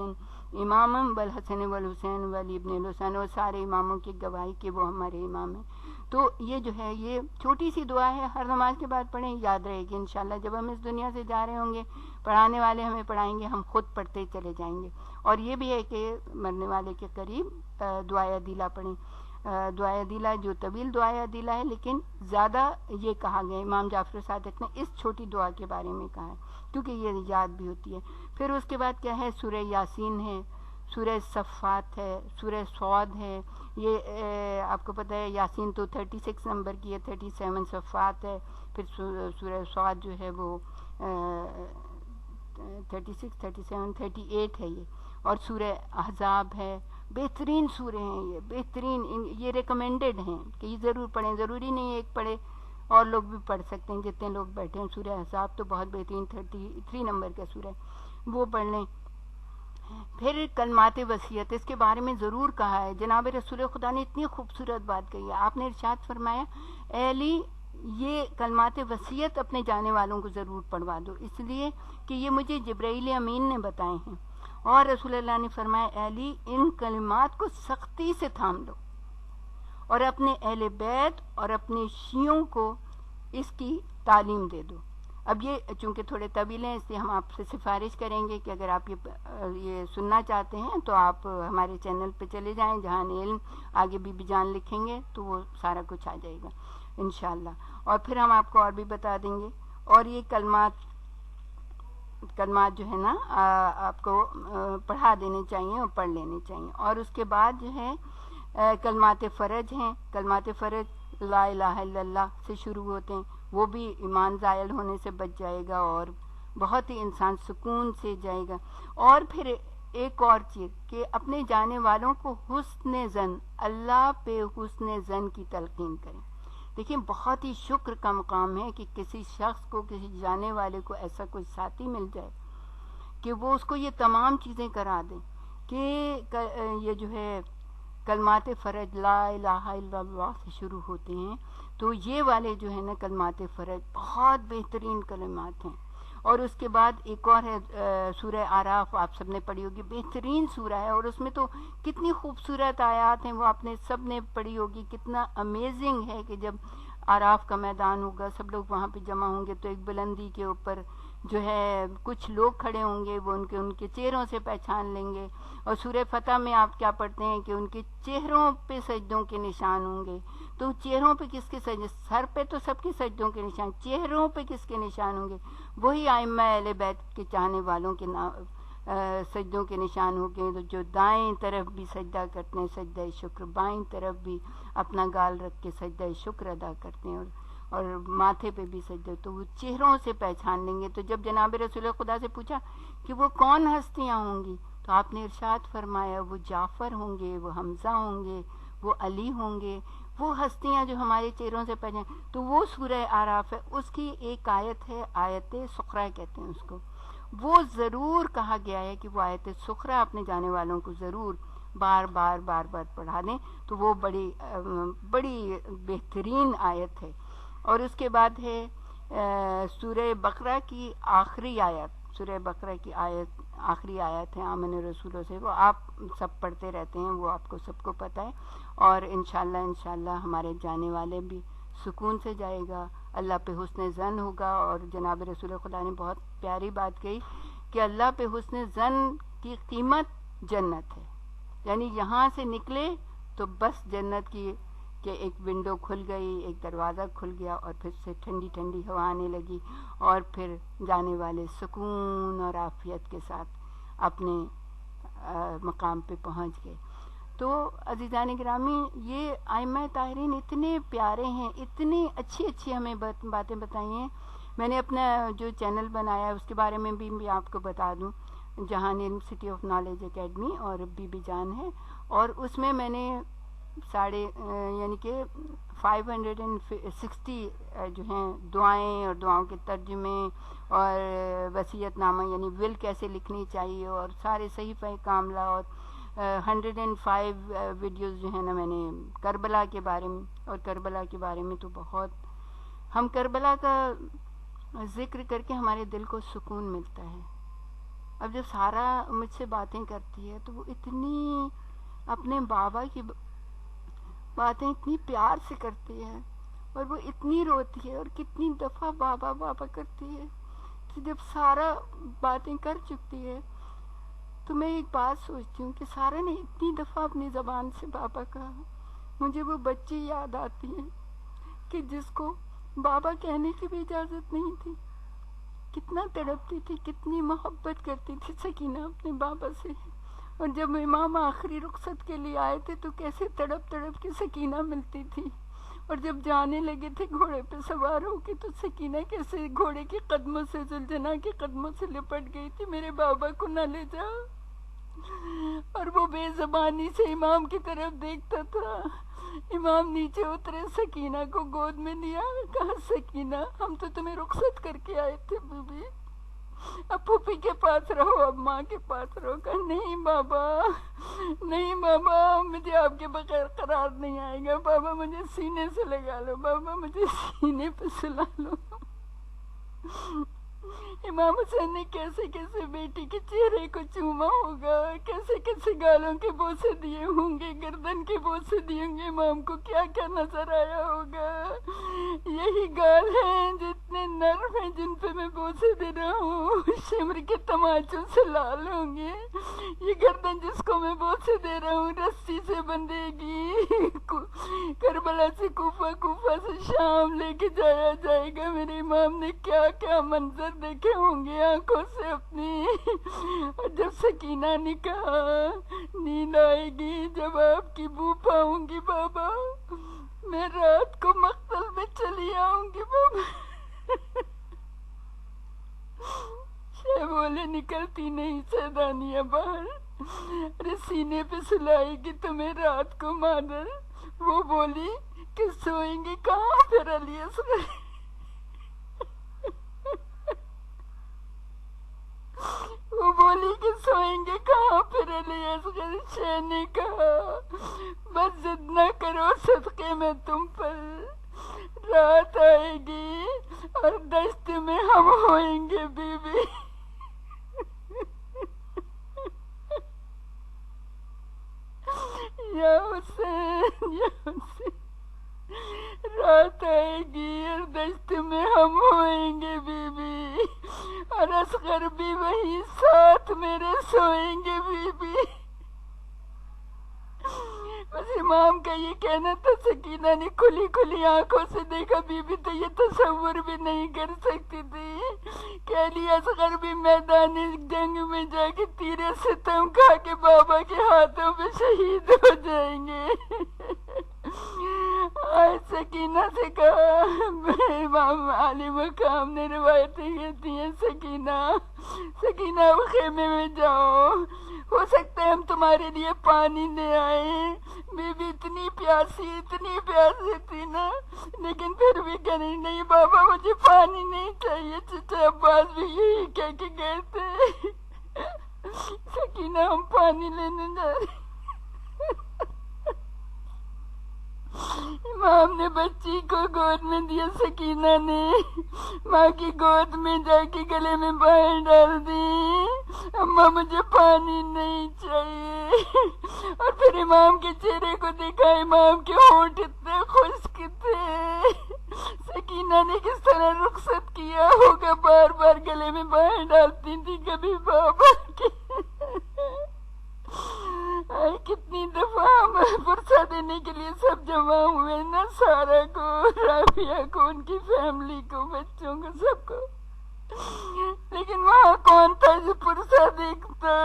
اماما والحسن والحسین وعلی ابن الحسین، اور سارے اماموں کی گواہی کہ وہ ہمارے امام ہیں. تو یہ جو ہے یہ چھوٹی سی دعا ہے، ہر نماز کے بعد پڑھیں، یاد رہے گی انشاءاللہ. جب ہم اس دنیا سے جا رہے ہوں گے، پڑھانے والے ہمیں پڑھائیں گے، ہم خود پڑھتے چلے جائیں گے. اور یہ بھی ہے کہ مرنے والے کے قریب دعائے عدیلہ پڑھیں. دعائے عدیلہ جو طویل دعائے عدیلہ ہے، لیکن زیادہ یہ کہا گیا، امام جعفر صادق نے اس چھوٹی دعا کے بارے میں کہا ہے کیونکہ یہ یاد بھی ہوتی ہے. پھر اس کے بعد کیا ہے، سورہ یاسین ہے، سورہ صفات ہے، سورہ صاد ہے. یہ آپ کو پتہ ہے یاسین تو 36 نمبر کی ہے، 37 صفات ہے. پھر سورہ صاد جو ہے وہ 36 37 38 ہے یہ. اور سورہ احزاب ہے. بہترین سورے ہیں یہ، بہترین. یہ ریکمینڈڈ ہیں کہ یہ ضرور پڑھیں، ضروری نہیں ایک پڑھے، اور لوگ بھی پڑھ سکتے ہیں جتنے لوگ بیٹھے ہیں. سورہ احزاب تو بہت بہترین 33 نمبر کا سورہ ہے، وہ پڑھ لیں. پھر کلمات وصیت، اس کے بارے میں ضرور کہا ہے. جناب رسول خدا نے اتنی خوبصورت بات کہی ہے. آپ نے ارشاد فرمایا، اے علی یہ کلمات وصیت اپنے جانے والوں کو ضرور پڑھوا دو، اس لیے کہ یہ مجھے جبرائیل امین نے بتائے ہیں. اور رسول اللہ نے فرمایا، اے علی ان کلمات کو سختی سے تھام لو اور اپنے اہل بیت اور اپنے شیعوں کو اس کی تعلیم دے دو. اب یہ چونکہ تھوڑے طویل ہیں، اس لیے ہم آپ سے سفارش کریں گے کہ اگر آپ یہ سننا چاہتے ہیں تو آپ ہمارے چینل پہ چلے جائیں، جہان علم، آگے بی بی جان لکھیں گے تو وہ سارا کچھ آ جائے گا انشاءاللہ. اور پھر ہم آپ کو اور بھی بتا دیں گے. اور یہ کلمات کلمات جو ہے نا آپ کو پڑھا دینے چاہیے اور پڑھ لینے چاہیے. اور اس کے بعد جو ہے کلمات فرج ہیں. کلمات فرج لا الہ الا اللہ سے شروع ہوتے ہیں. وہ بھی ایمان زائل ہونے سے بچ جائے گا اور بہت ہی انسان سکون سے جائے گا. اور پھر ایک اور چیز کہ اپنے جانے والوں کو حسن زن، اللہ پہ حسن زن کی تلقین کریں. دیکھیں بہت ہی شکر کا مقام ہے کہ کسی شخص کو، کسی جانے والے کو ایسا کوئی ساتھی مل جائے کہ وہ اس کو یہ تمام چیزیں کرا دیں کہ یہ جو ہے کلمات فرج لا الہ الا اللہ سے شروع ہوتے ہیں. تو یہ والے جو ہے نا کلمات فرج بہت بہترین کلمات ہیں. اور اس کے بعد ایک اور ہے سورہ اعراف، آپ سب نے پڑھی ہوگی، بہترین سورہ ہے. اور اس میں تو کتنی خوبصورت آیات ہیں، وہ آپ نے سب نے پڑھی ہوگی. کتنا امیزنگ ہے کہ جب اعراف کا میدان ہوگا، سب لوگ وہاں پہ جمع ہوں گے تو ایک بلندی کے اوپر جو ہے کچھ لوگ کھڑے ہوں گے، وہ ان کے چہروں سے پہچان لیں گے. اور سورہ فتح میں آپ کیا پڑھتے ہیں کہ ان کے چہروں پہ سجدوں کے نشان ہوں گے. تو چہروں پہ کس کے سجدے؟ سر پہ تو سب کے سجدوں کے نشان، چہروں پہ کس کے نشان ہوں گے؟ وہی ائمہ اہل بیت کے چاہنے والوں کے سجدوں کے نشان ہوں گے. جو دائیں طرف بھی سجدہ کرتے ہیں سجدہ شکر، بائیں طرف بھی اپنا گال رکھ کے سجدہ شکر ادا کرتے ہیں، اور ماتھے پہ بھی سجدہ. تو وہ چہروں سے پہچان لیں گے. تو جب جناب رسول خدا سے پوچھا کہ وہ کون ہستیاں ہوں گی تو آپ نے ارشاد فرمایا وہ جعفر ہوں گے، وہ حمزہ ہوں گے، وہ علی ہوں گے، وہ ہستیاں جو ہمارے چہروں سے پہچان. تو وہ سورہ اعراف ہے، اس کی ایک آیت ہے، آیت سخرہ کہتے ہیں اس کو. وہ ضرور کہا گیا ہے کہ وہ آیت سخرہ اپنے جانے والوں کو ضرور بار بار پڑھا دیں. تو وہ بڑی بہترین آیت ہے. اور اس کے بعد ہے سورہ بقرہ کی آخری آیت. سورہ بقرہ کی آخری آیت ہے آمن رسولوں سے، وہ آپ سب پڑھتے رہتے ہیں، وہ آپ کو سب کو پتہ ہے. اور انشاءاللہ ہمارے جانے والے بھی سکون سے جائے گا، اللہ پہ حسن زن ہوگا. اور جناب رسول خدا نے بہت پیاری بات کہی کہ اللہ پہ حسن زن کی قیمت جنت ہے. یعنی یہاں سے نکلے تو بس جنت کی کہ ایک ونڈو کھل گئی، ایک دروازہ کھل گیا، اور پھر سے ٹھنڈی ٹھنڈی ہوا آنے لگی، اور پھر جانے والے سکون اور عافیت کے ساتھ اپنے مقام پہ پہنچ گئے. تو عزیزان گرامی، یہ ائمہ طاہرین اتنے پیارے ہیں، اتنی اچھی ہمیں باتیں بتائی ہیں. میں نے اپنا جو چینل بنایا ہے اس کے بارے میں بھی آپ کو بتا دوں، جہان علم سٹی آف نالج اکیڈمی، اور بی بی جان ہے. اور اس میں نے یعنی کہ 560 جو ہیں دعائیں اور دعاؤں کے ترجمے اور وصیت نامہ یعنی ول کیسے لکھنی چاہیے، اور سارے صحیفہ کاملہ، اور 105 ویڈیوز جو ہیں نا میں نے کربلا کے بارے میں. اور کربلا کے بارے میں تو بہت، ہم کربلا کا ذکر کر کے ہمارے دل کو سکون ملتا ہے. اب جب سارا مجھ سے باتیں کرتی ہے تو وہ اتنی اپنے بابا کی باتیں اتنی پیار سے کرتی ہے، اور وہ اتنی روتی ہے اور کتنی دفعہ بابا بابا کرتی ہے. تو جب سارا باتیں کر چکتی ہے تو میں ایک بات سوچتی ہوں کہ سارا نے اتنی دفعہ اپنی زبان سے بابا کہا. مجھے وہ بچی یاد آتی ہے کہ جس کو بابا کہنے کی بھی اجازت نہیں تھی. کتنا تڑپتی تھی، کتنی محبت کرتی تھی سکینہ اپنے بابا سے. اور جب امام آخری رخصت کے لیے آئے تھے تو کیسے تڑپ کے سکینہ ملتی تھی. اور جب جانے لگے تھے گھوڑے پہ سوار ہو کے تو سکینہ کیسے گھوڑے کے قدموں سے، زلجنا کے قدموں سے لپٹ گئی تھی، میرے بابا کو نہ لے جا. اور وہ بے زبانی سے امام کی طرف دیکھتا تھا. امام نیچے اترے، سکینہ کو گود میں لیا، کہا سکینہ ہم تو تمہیں رخصت کر کے آئے تھے بیوی، اب پھوپھی کے پاس رہو، اب ماں کے پاس رہو. کہا نہیں بابا مجھے آپ کے بغیر قرار نہیں آئے گا. بابا مجھے سینے سے لگا لو، بابا مجھے سینے پہ سلا لو. امام حسین نے کیسے بیٹی کے چہرے کو چوما ہوگا، کیسے گالوں کے بوسے دیے ہوں گے، گردن کے بوسے دیے ہوں گے. امام کو کیا نظر آیا ہوگا. یہی گال ہیں جتنے نرم ہیں جن پہ میں بوسے دے رہا ہوں، شمر کے تماچوں سے لال ہوں گے. یہ گردن جس کو میں بوسے دے رہا ہوں رسی سے بندھے گی، کربلا سے کوفہ سے شام لے کے جایا جائے گا. میرے امام نے کیا منظر دیکھے ہوں گے آنکھوں سے اپنی. اور جب سکینہ نے کہا نیند آئے گی جب آپ کی بو پاؤں گی بابا, میں رات کو مقتل میں چلی آؤں گی بابا. شہ بولے نکلتی نہیں سیدانیہ باہر, ارے سینے پہ سلائے گی تمہیں رات کو مادر. وہ بولی کہ سوئیں گے کہاں پھر علی اصغر. وہ بولی کہ سوئیں گے کہاں پھر علی اصغر. شہ نے کہا بس ضد نہ کرو صدقے میں تم پر, رات آئے گی اور دشت میں ہم ہوئیں گے بی بی. یا حسین یا حسین, رات آئے گی اور دشت میں ہم ہوئیں گے بی بی, اور اصغر بھی وہی ساتھ میرے سوئیں گے بی بی. بس امام کا یہ کہنا تھا. سکینہ نے کھلی کھلی آنکھوں سے دیکھا. بی بی تو یہ تصور بھی نہیں کر سکتی تھی کہ علی اصغر بھی میدان جنگ میں جا کے تیرے ستم کھا کے بابا کے ہاتھوں میں شہید ہو جائیں گے. آج سکینہ سے کہا, امام علی مقام نے روایتیں کہتی ہیں سکینہ اب خیمے میں جاؤ, ہو سکتا ہے ہم تمہارے لیے پانی لے آئیں. بی بی اتنی پیاسی تھی نا, لیکن پھر بھی کہنے نہیں بابا مجھے پانی نہیں چاہیے. چچا عباس بھی یہی کہہ کے گئے تھے. سکینہ ہم پانی لینے جا رہے. امام نے بچی کو گود میں دیا. سکینہ نے ماں کی گود میں جا کے گلے میں بائیں ڈال دی, اماں مجھے پانی نہیں چاہیے. اور پھر امام کے چہرے کو دیکھا, امام کے ہونٹ اتنے خشک تھے. سکینہ نے کس طرح رخصت کیا ہوگا, بار بار گلے میں بائیں ڈالتی تھی کبھی بابا کے. کتنی دفعہ ہم پرسہ دینے کے لیے سب جمع ہوئے نا, سارا کو, رافیہ کو, ان کی فیملی کو, بچوں کو, سب کو, لیکن وہاں کون تھا جو پرسہ دیکھتا.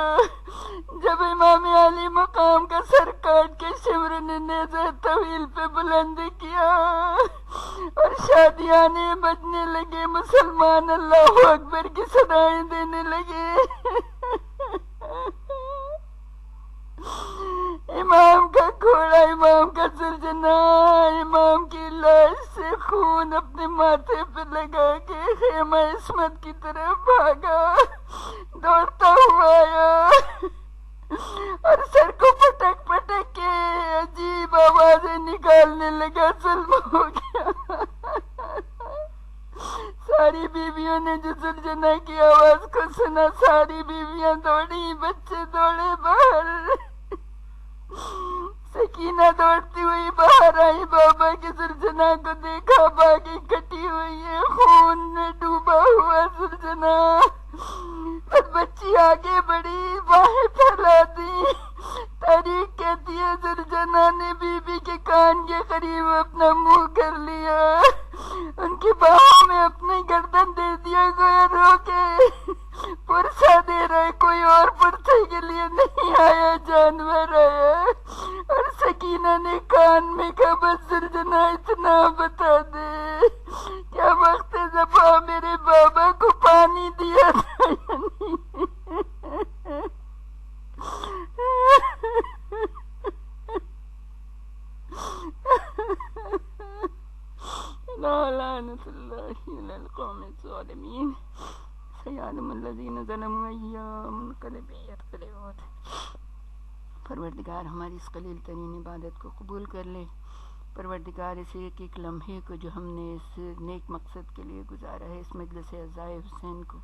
جب امام علی مقام کا سر کاٹ کے شمر نے نیزہ طویل پہ بلند کیا اور شادیانے بجنے لگے, مسلمان اللہ اکبر کی صدائیں دینے لگے, امام کا گھوڑا, امام کا سرجنا, امام کی لاش سے خون اپنے ماتھے پہ لگا کے خیمہ عصمت کی طرف بھاگا, دوڑتا ہوا آیا اور سر کو پٹک پٹک کے عجیب آوازیں نکالنے لگا. ظلم ہو گیا. ساری بیویوں نے جو سرجنا کی آواز کو سنا, ساری بیویاں دوڑی, بچے دوڑے باہر. سکینہ دوڑتی ہوئی باہر آئی, بابا کی سرجنا کو دیکھا, باقی کٹی ہوئی ہے, خون میں ڈوبا ہوا سرجنا. بچی آگے بڑھی, باہیں پھیلا دی. تاریخ کہتی ہے سرجنا نے بی بی کے کان کے قریب اپنا منہ کر لیا, ان کی باہوں میں اپنی گردن دے دیا, گویا رو کے پرسہ دے رہے, کوئی اور پرسے کے لیے نہیں آیا, جانور آیا. اور سکینہ نے کان میں کہا بس سرجنا اتنا بتا دے, کیا وقت زفا میرے بابا کو پانی دیا تھا یا نہیں. لعنت اللہ علی القوم الظالمین. سیعلم الذین ظلموا ایام منقلب ینقلبون. پروردگار ہماری اس قلیل ترین عبادت کو قبول کر لے. پروردگار اس ایک ایک لمحے کو جو ہم نے اس نیک مقصد کے لیے گزارا ہے, اس مجلس عزائے حسین کو,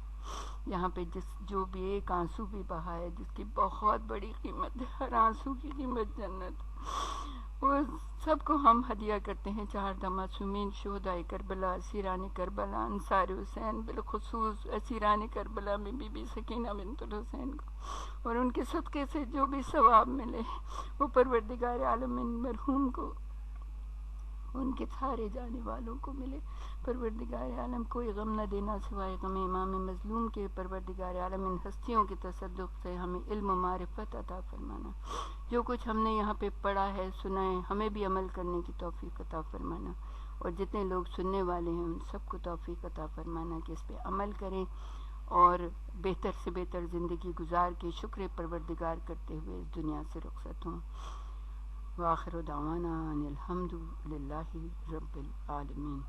یہاں پہ جو بھی ایک آنسو بھی بہا ہے, جس کی بہت بڑی قیمت ہے, ہر آنسو کی قیمت جنت, وہ سب کو ہم ہدیہ کرتے ہیں. 4 معصومین شہدائے کربلا, اسیران کربلا, انصار حسین, بالخصوص اسیران کربلا میں بی بی سکینہ بنت الحسین کو, اور ان کے صدقے سے جو بھی ثواب ملے وہ پروردگار عالمین مرحوم کو, ان کے سارے جانے والوں کو ملے. پروردگار عالم کوئی غم نہ دینا سوائے غم امام مظلوم کے۔ پروردگار عالم ان ہستیوں کے تصدق سے ہمیں علم و معرفت عطا فرمانا، جو کچھ ہم نے یہاں پہ پڑھا ہے سنا ہے ہمیں بھی عمل کرنے کی توفیق عطا فرمانا، اور جتنے لوگ سننے والے ہیں ان سب کو توفیق عطا فرمانا کہ اس پہ عمل کریں اور بہتر سے بہتر زندگی گزار کے شکر پروردگار کرتے ہوئے اس دنیا سے رخصت ہوں۔ وآخر دعوانا ان الحمد للہ رب العالمین۔